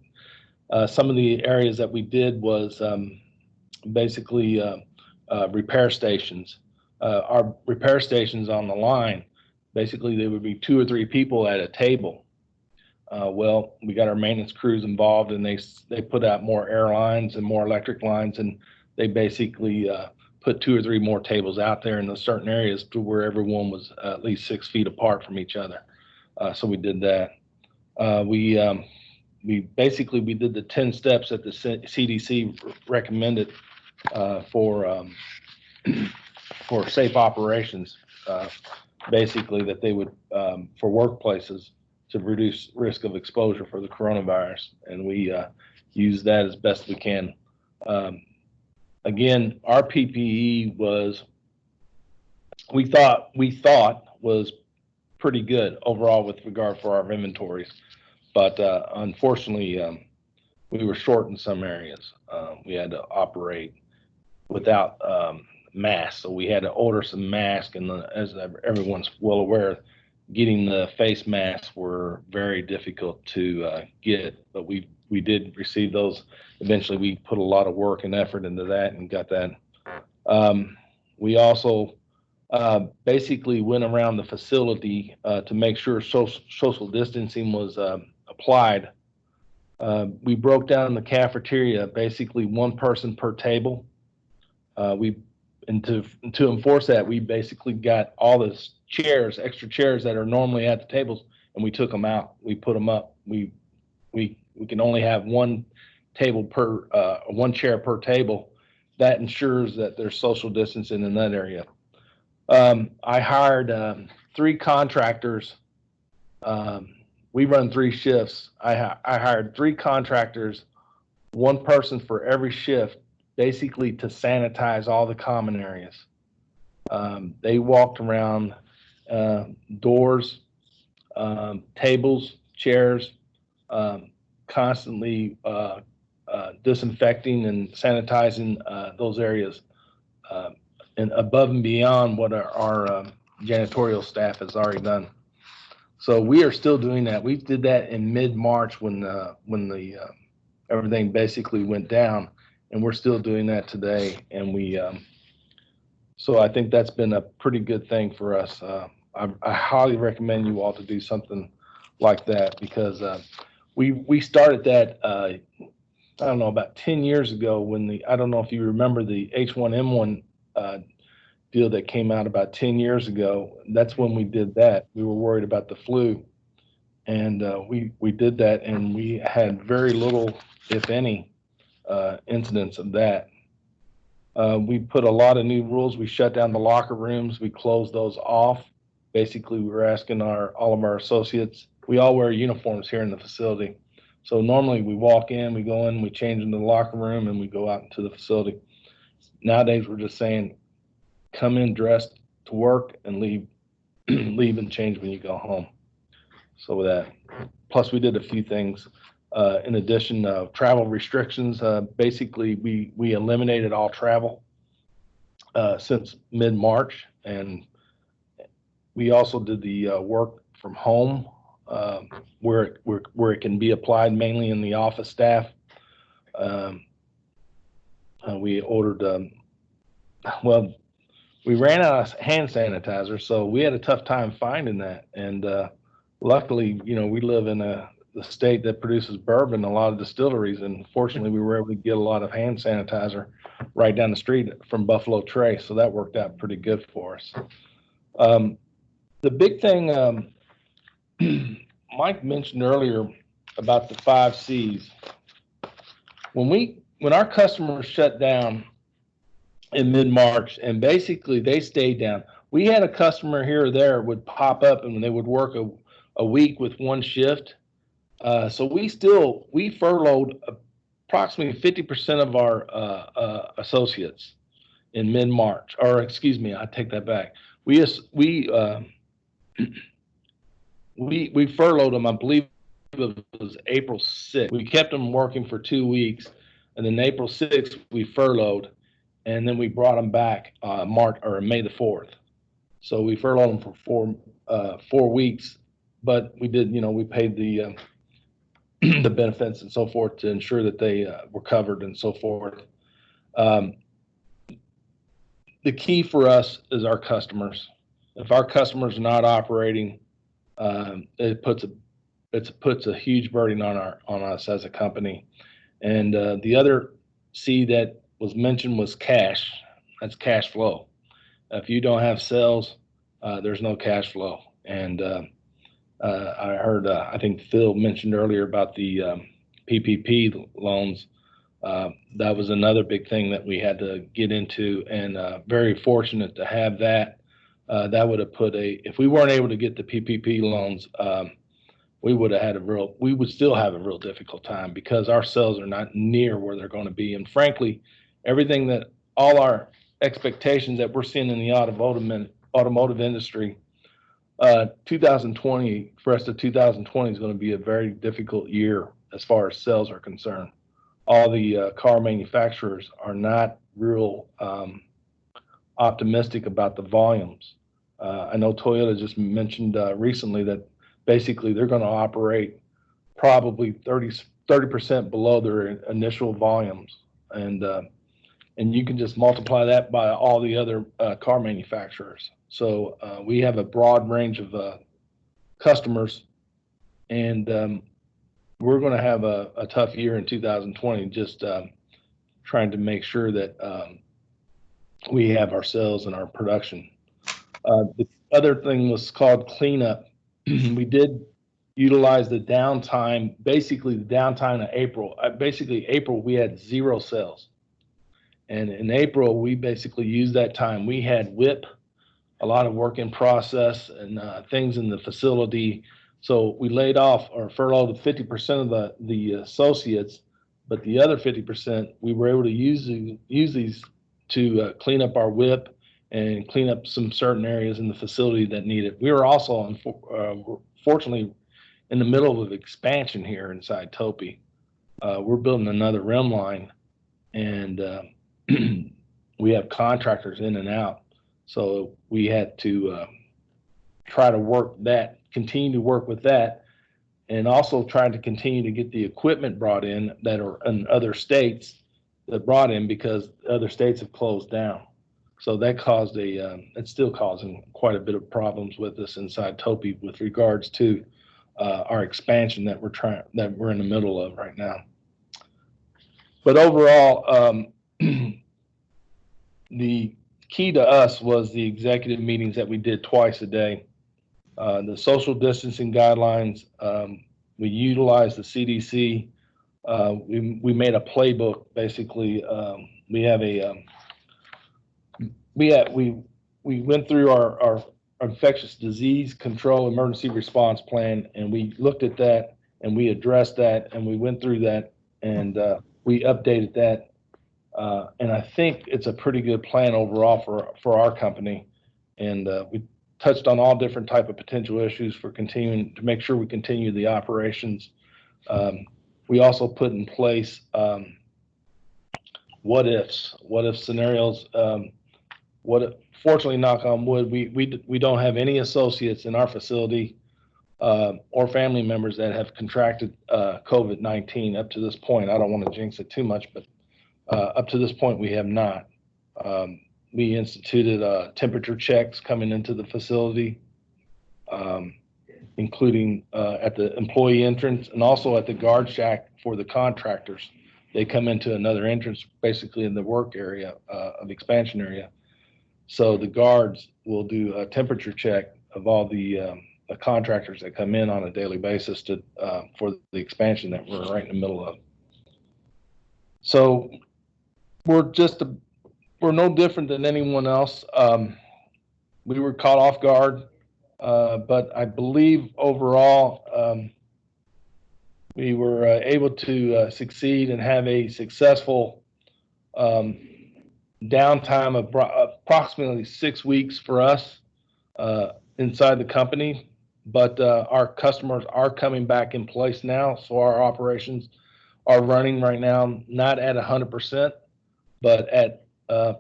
some of the areas that we did was basically repair stations. Our repair stations on the line, basically there would be 2 or 3 people at a table. Well, we got our maintenance crews involved, and they put out more air lines and more electric lines, and they basically put 2 or 3 more tables out there in those certain areas to where everyone was at least 6 feet apart from each other. So we did that. We did the 10 steps that the CDC recommended for safe operations, basically that they would for workplaces to reduce risk of exposure for the coronavirus, and we use that as best we can. Again, our PPE we thought was pretty good overall with regard for our inventories, but unfortunately we were short in some areas. We had to operate without masks, so we had to order some masks, and as everyone's well aware, getting the face masks were very difficult to get, but we did receive those. Eventually, we put a lot of work and effort into that and got that. We also basically went around the facility to make sure social distancing was applied. We broke down the cafeteria, basically 1 person per table. To enforce that, we basically got all the chairs, extra chairs that are normally at the tables, and we took them out. We put them up. We can only have 1 table per 1 chair per table. That ensures that there's social distancing in that area. I hired 3 contractors. We run 3 shifts. I hired 3 contractors, 1 person for every shift, basically to sanitize all the common areas. They walked around doors, tables, chairs, constantly disinfecting and sanitizing those areas and above and beyond what our janitorial staff has already done. So we are still doing that. We did that in mid-March when the everything basically went down, and we're still doing that today. And so I think that's been a pretty good thing for us. I highly recommend you all to do something like that, because we started that I don't know, about 10 years ago when I don't know if you remember the H1N1 deal that came out about 10 years ago. That's when we did that. We were worried about the flu, and we did that, and we had very little, if any, incidents of that. We put a lot of new rules. We shut down the locker rooms. We closed those off. Basically, we were asking all of our associates. We all wear uniforms here in the facility. So normally we walk in, we go in, we change into the locker room, and we go out into the facility. Nowadays, we're just saying, come in dressed to work and leave and change when you go home. So with that, plus we did a few things. In addition to travel restrictions, basically we eliminated all travel since mid-March, and we also did the work from home where it can be applied mainly in the office staff. We ordered, well, we ran out of hand sanitizer, so we had a tough time finding that. And luckily, we live in the state that produces bourbon, a lot of distilleries, and fortunately we were able to get a lot of hand sanitizer right down the street from Buffalo Trace, so that worked out pretty good for us. The big thing Mike mentioned earlier about the 5 C's. When our customers shut down in mid-March, and basically they stayed down, we had a customer here or there would pop up and they would work a week with one shift. So we furloughed approximately 50% of our associates in mid-March, or excuse me, I take that back. We furloughed them, I believe it was April 6th. We kept them working for 2 weeks, and then April 6th we furloughed, and then we brought them back May the 4th. So we furloughed them for 4 weeks, but we did, we paid the the benefits and so forth to ensure that they were covered and so forth. The key for us is our customers. If our customers are not operating, it puts a huge burden on us as a company. And the other C that was mentioned was cash. That's cash flow. If you don't have sales, there's no cash flow. And I heard, I think Phil mentioned earlier about the PPP loans. That was another big thing that we had to get into, and very fortunate to have that. That would have if we weren't able to get the PPP loans, we would still have a real difficult time, because our sales are not near where they're going to be. And frankly, all our expectations that we're seeing in the automotive industry, 2020, for us to 2020 is going to be a very difficult year as far as sales are concerned. All the car manufacturers are not real optimistic about the volumes. I know Toyota just mentioned recently that basically they're going to operate probably 30% below their initial volumes, and you can just multiply that by all the other car manufacturers. So we have a broad range of customers, and we're going to have a tough year in 2020, just trying to make sure that we have our sales and our production. The other thing was called cleanup. We did utilize the downtime, basically the downtime of April. April, we had 0 sales. And in April, we basically used that time. We had WIP, a lot of work in process, and things in the facility. So we laid off or furloughed 50% of the associates, but the other 50%, we were able to use these to clean up our WIP and clean up some certain areas in the facility that needed. We were also, fortunately, in the middle of expansion here inside Topi. We're building another rim line, and we have contractors in and out. So we had to try to continue to work with that, and also trying to continue to get the equipment brought in that are in other states that brought in, because other states have closed down. So that caused it's still causing quite a bit of problems with us inside Topi with regards to our expansion that we're in the middle of right now. But overall, the key to us was the executive meetings that we did twice a day. The social distancing guidelines, we utilized the CDC. We made a playbook. Basically, we went through our infectious disease control emergency response plan, and we looked at that and we addressed that, and we went through that, and we updated that. And I think it's a pretty good plan overall for our company. And we touched on all different type of potential issues for continuing to make sure we continue the operations. We also put in place what if scenarios. Fortunately, knock on wood, we don't have any associates in our facility or family members that have contracted COVID-19 up to this point. I don't want to jinx it too much, but up to this point, we have not. We instituted temperature checks coming into the facility, including at the employee entrance and also at the guard shack for the contractors. They come into another entrance, basically in the work area of expansion area. So the guards will do a temperature check of all the contractors that come in on a daily basis for the expansion that we're right in the middle of. So we're no different than anyone else. We were caught off guard, but I believe overall we were able to succeed and have a successful downtime of approximately 6 weeks for us inside the company. But our customers are coming back in place now, so our operations are running right now, not at 100%, but at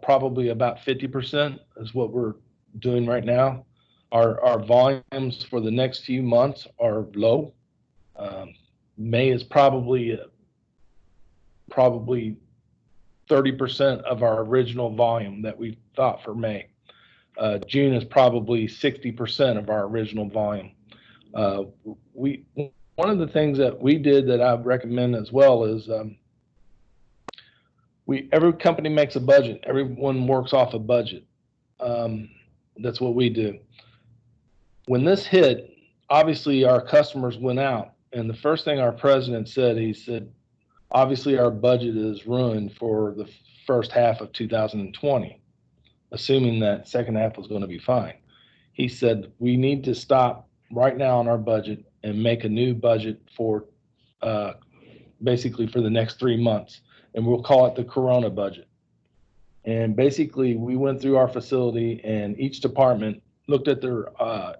probably about 50% is what we're doing right now. Our volumes for the next few months are low. May is probably 30% of our original volume that we thought for May. June is probably 60% of our original volume. One of the things that we did that I recommend as well is every company makes a budget. Everyone works off a budget. That's what we do. When this hit, obviously our customers went out, and the first thing our president said, he said, obviously our budget is ruined for the first half of 2020, assuming that second half was going to be fine. He said, we need to stop right now on our budget and make a new budget for basically for the next 3 months. And we'll call it the Corona budget. And basically we went through our facility and each department looked at their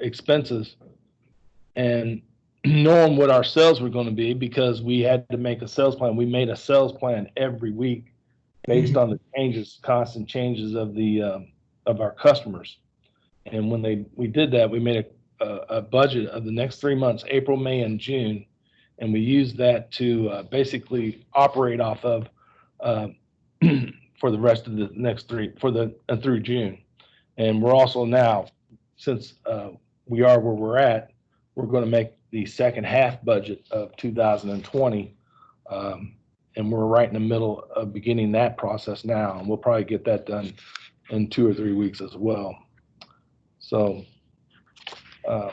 expenses and knowing what our sales were going to be, because we had to make a sales plan. We made a sales plan every week based on the constant changes of our customers. And when we did that, we made a budget of the next 3 months, April, May, and June. And we used that to basically operate off of for the rest of the next through June. And we're also now, since we are where we're at, we're going to make the second half budget of 2020. And we're right in the middle of beginning that process now. And we'll probably get that done in 2 or 3 weeks as well. So I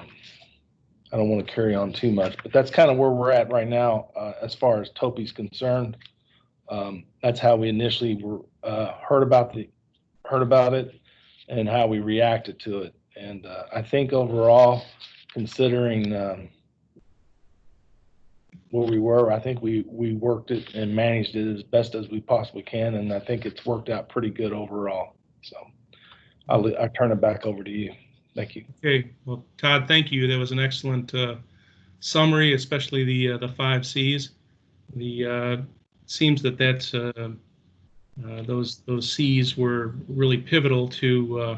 don't want to carry on too much, but that's kind of where we're at right now as far as Topi's concerned. That's how we initially heard about it and how we reacted to it. And I think overall, considering where we were, I think we worked it and managed it as best as we possibly can, and I think it's worked out pretty good overall. So I'll turn it back over to you. Thank you. Okay, well, Todd, thank you. That was an excellent summary, especially the 5 C's. Seems that those C's were really pivotal to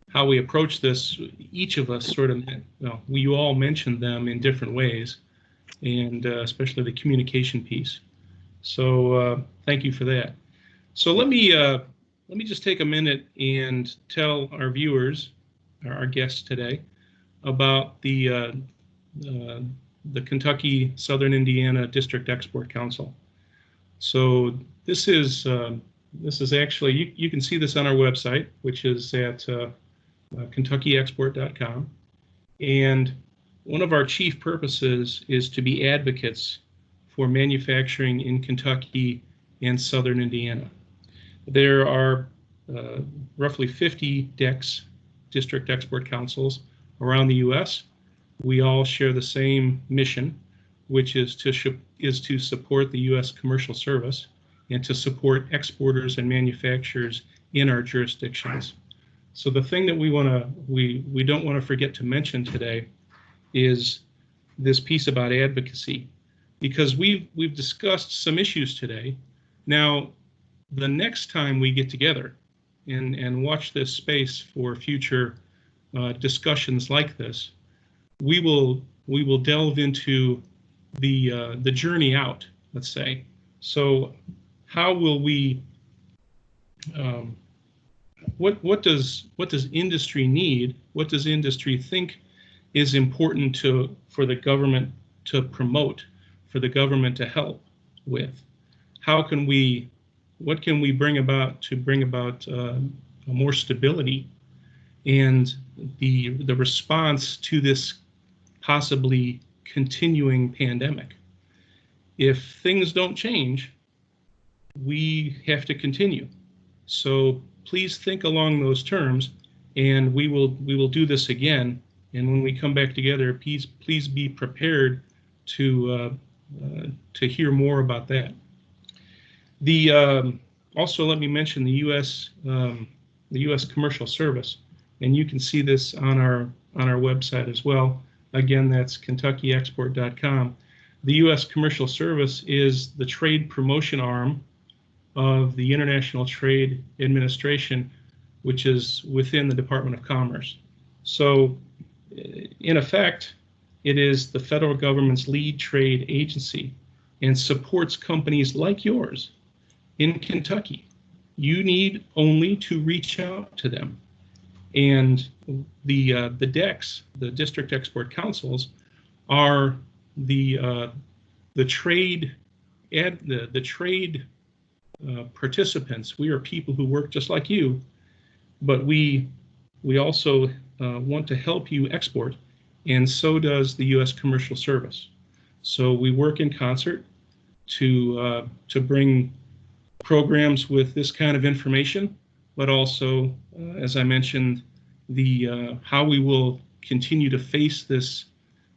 how we approach this. Each of us sort of, well, we all mentioned them in different ways, and especially the communication piece. So thank you for that. So let me just take a minute and tell our viewers, our guests today, about the Kentucky Southern Indiana District Export Council. So this is actually, you can see this on our website, which is at kentuckyexport.com. And one of our chief purposes is to be advocates for manufacturing in Kentucky and Southern Indiana. There are roughly 50 DECs, District Export Councils, around the U.S. We all share the same mission, which is to support the U.S. commercial service and to support exporters and manufacturers in our jurisdictions. So the thing that we don't want to forget to mention today is this piece about advocacy, because we've discussed some issues today. Now, the next time we get together and watch this space for future discussions like this, we will delve into the journey out, let's say. So how will we, what does industry need? What does industry think is important for the government to promote, for the government to help with? What can we bring about to bring about more stability and the response to this possibly continuing pandemic? If things don't change, we have to continue. So please think along those terms, and we will do this again. And when we come back together, please be prepared to hear more about that. Also, let me mention the U.S. Commercial Service, and you can see this on our website as well. Again, that's kentuckyexport.com. The U.S. Commercial Service is the trade promotion arm of the International Trade Administration, which is within the Department of Commerce. So, in effect, it is the federal government's lead trade agency and supports companies like yours in Kentucky. You need only to reach out to them. And the DECs, the District Export Councils, are the trade participants. We are people who work just like you, but we also want to help you export, and so does the U.S. Commercial Service. So we work in concert to bring programs with this kind of information, but also, as I mentioned, how we will continue to face this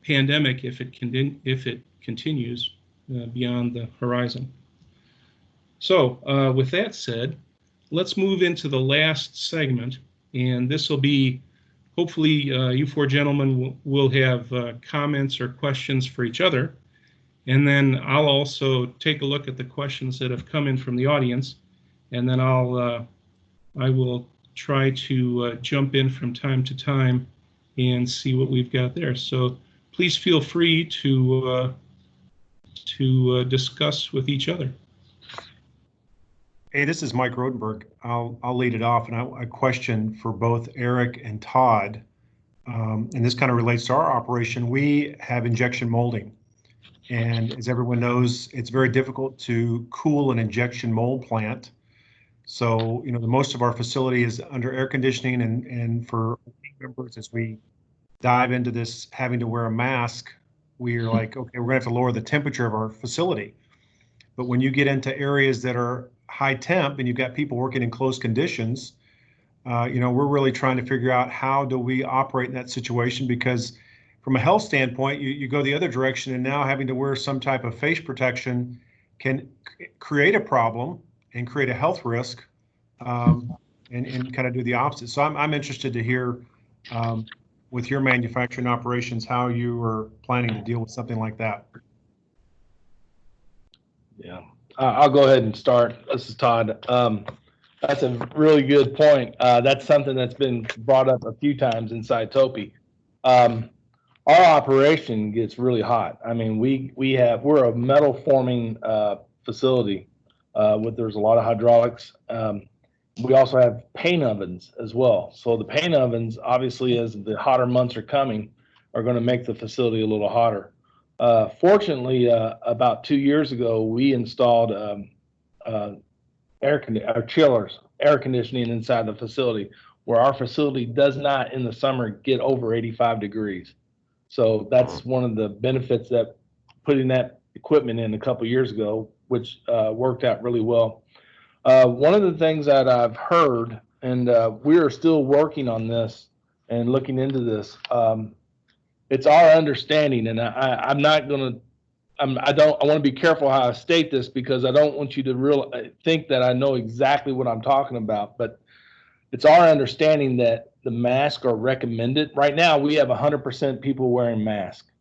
pandemic if it continues beyond the horizon. So with that said, let's move into the last segment, and this will be, hopefully you four gentlemen will have comments or questions for each other. And then I'll also take a look at the questions that have come in from the audience, and then I will try to jump in from time to time and see what we've got there. So please feel free to discuss with each other. Hey, this is Mike Rodenberg. I'll lead it off, and a question for both Eric and Todd. And this kind of relates to our operation. We have injection molding. And as everyone knows, it's very difficult to cool an injection mold plant. So, the most of our facility is under air conditioning, and for members, as we dive into this having to wear a mask, we're like, okay, we're gonna have to lower the temperature of our facility. But when you get into areas that are high temp and you've got people working in close conditions, we're really trying to figure out how do we operate in that situation, because from a health standpoint, you go the other direction, and now having to wear some type of face protection can create a problem and create a health risk, and kind of do the opposite. So I'm interested to hear with your manufacturing operations, how you are planning to deal with something like that. Yeah, I'll go ahead and start. This is Todd. That's a really good point. That's something that's been brought up a few times inside Topi. Our operation gets really hot. I mean, we're a metal forming facility there's a lot of hydraulics. We also have paint ovens as well. So the paint ovens, obviously, as the hotter months are coming, are going to make the facility a little hotter. Fortunately, about 2 years ago, we installed air conditioning inside the facility, where our facility does not in the summer get over 85 degrees. So that's one of the benefits that putting that equipment in a couple years ago, which worked out really well. One of the things that I've heard, and we are still working on this and looking into this, it's our understanding, and I want to be careful how I state this, because I don't want you to think that I know exactly what I'm talking about, but it's our understanding that the masks are recommended. Right now, we have 100% people wearing masks,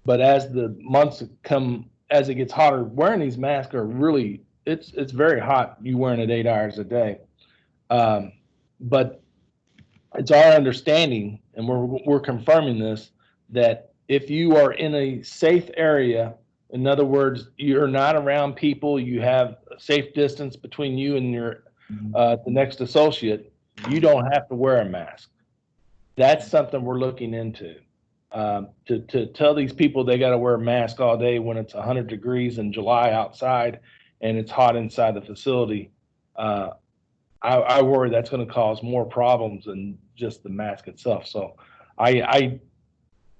but as the months come, as it gets hotter, wearing these masks are really, it's very hot. You wearing it 8 hours a day, but it's our understanding, and we're confirming this, that if you are in a safe area, in other words, you're not around people, you have a safe distance between you and your the next associate, you don't have to wear a mask. That's something we're looking into. To tell these people they got to wear a mask all day when it's 100 degrees in July outside and it's hot inside the facility, I worry that's going to cause more problems than just the mask itself. So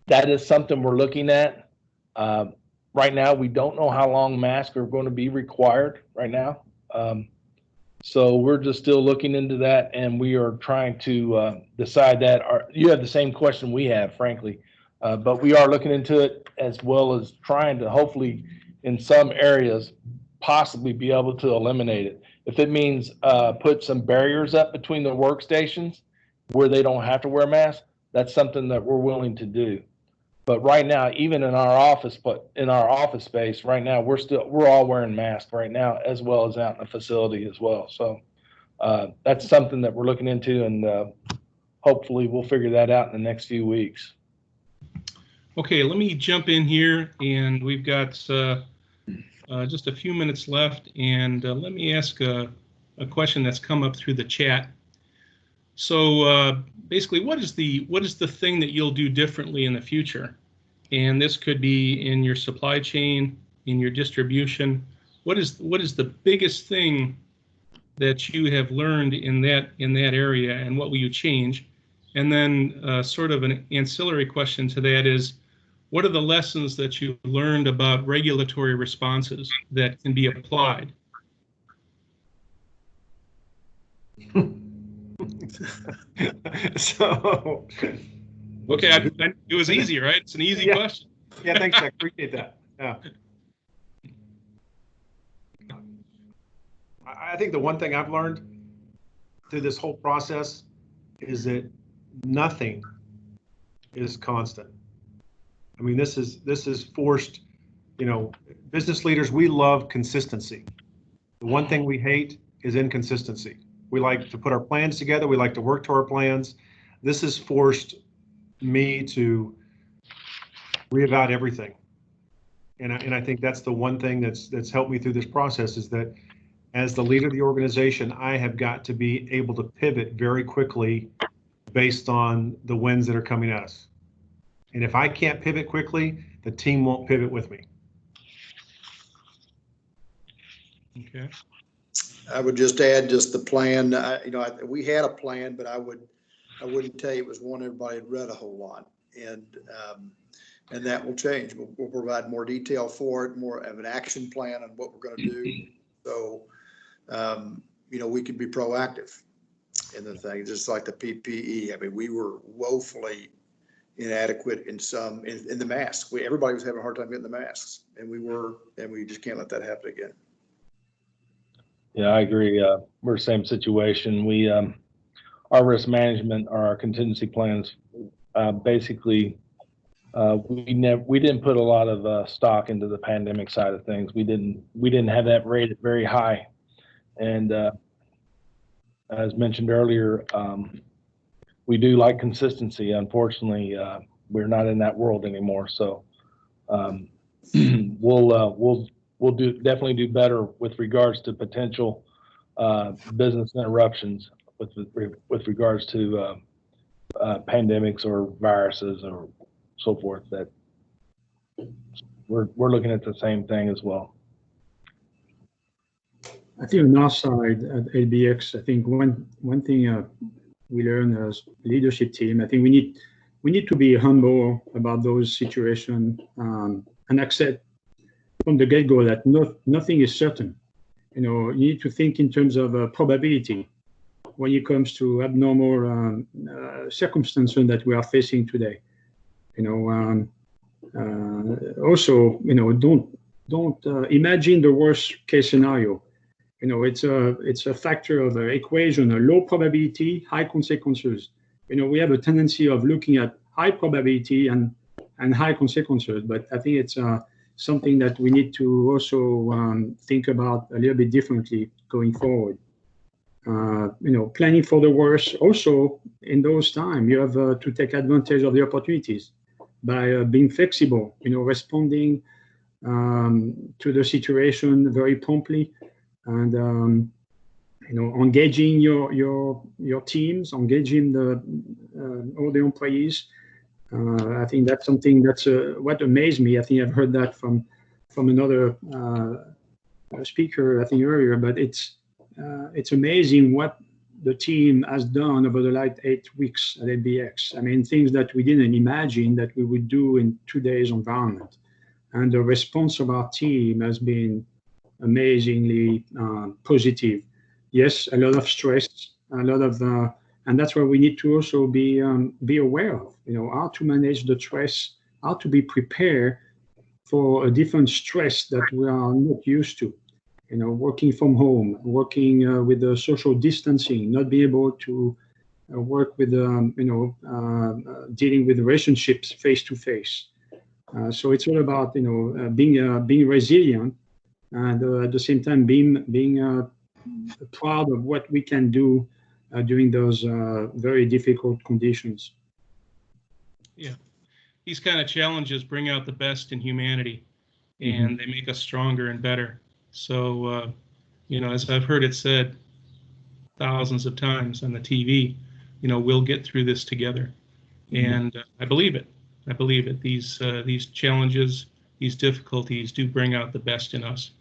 that is something we're looking at. Right now, we don't know how long masks are going to be required right now. So we're just still looking into that, and we are trying to decide that. You have the same question we have, frankly, but we are looking into it, as well as trying to hopefully in some areas possibly be able to eliminate it. If it means put some barriers up between the workstations where they don't have to wear masks, that's something that we're willing to do. But right now, even in our office space right now, we're all wearing masks right now, as well as out in the facility as well. So that's something that we're looking into, and hopefully we'll figure that out in the next few weeks. Okay, let me jump in here, and we've got just a few minutes left, and let me ask a question that's come up through the chat. So basically, what is the thing that you'll do differently in the future? And this could be in your supply chain, in your distribution. What is the biggest thing that you have learned in that area, and what will you change? And then sort of an ancillary question to that is, what are the lessons that you learned about regulatory responses that can be applied? So, okay, it was easy, right? It's an easy question. Yeah, thanks, Jack. Appreciate that. Yeah. I think the one thing I've learned through this whole process is that nothing is constant. I mean, this is forced, business leaders, we love consistency. The one thing we hate is inconsistency. We like to put our plans together. We like to work to our plans. This has forced me to reevaluate everything. And I think that's the one thing that's helped me through this process, is that as the leader of the organization, I have got to be able to pivot very quickly based on the winds that are coming at us. And if I can't pivot quickly, the team won't pivot with me. Okay. I would just add the plan. We had a plan, but I wouldn't tell you it was one everybody had read a whole lot, and that will change. We'll provide more detail for it, more of an action plan on what we're going to do. So, we could be proactive in the thing, just like the PPE. I mean, we were woefully inadequate in the masks. Everybody was having a hard time getting the masks, and we just can't let that happen again. Yeah, I agree. We're the same situation. We, our risk management, our contingency plans, basically, we didn't put a lot of stock into the pandemic side of things. We didn't have that rated very high, and as mentioned earlier, we do like consistency. Unfortunately, we're not in that world anymore. So we'll definitely do better with regards to potential business interruptions with regards to pandemics or viruses or so forth. That we're looking at the same thing as well. I think on our side at LBX, I think one thing we learned as leadership team, I think we need to be humble about those situations and accept from the get-go that nothing is certain. You need to think in terms of probability when it comes to abnormal circumstances that we are facing today. Also, don't imagine the worst case scenario. It's a factor of the equation, a low probability, high consequences. We have a tendency of looking at high probability and high consequences, but I think it's something that we need to also think about a little bit differently going forward. Planning for the worst. Also, in those times, you have to take advantage of the opportunities by being flexible. Responding to the situation very promptly, and engaging your teams, engaging all the employees. I think that's something that's what amazed me. I think I've heard that from another speaker, I think earlier, but it's amazing what the team has done over the last 8 weeks at LBX. I mean, things that we didn't imagine that we would do in today's environment. And the response of our team has been amazingly positive. Yes, a lot of stress, and that's where we need to also be aware of, how to manage the stress, how to be prepared for a different stress that we are not used to. Working from home, working with the social distancing, not be able to work with, dealing with relationships face to face. So it's all about, being resilient, and at the same time being proud of what we can do during those very difficult conditions. Yeah, these kind of challenges bring out the best in humanity, and they make us stronger and better. So, as I've heard it said thousands of times on the TV, we'll get through this together, and I believe it. I believe it. These challenges, these difficulties do bring out the best in us.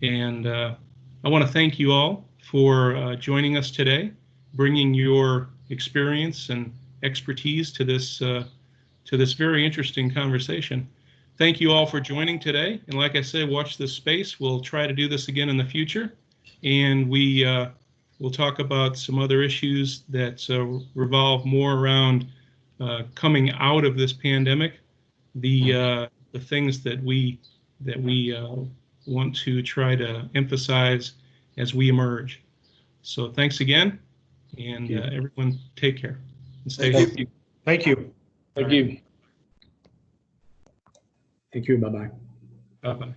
And I want to thank you all for joining us today, bringing your experience and expertise to this very interesting conversation. Thank you all for joining today. And like I said, watch this space. We'll try to do this again in the future. And we'll talk about some other issues that revolve more around coming out of this pandemic, the things that we want to try to emphasize as we emerge. So thanks again, and everyone take care and stay healthy. Thank you. Thank you. Thank you. Bye-bye. Bye-bye.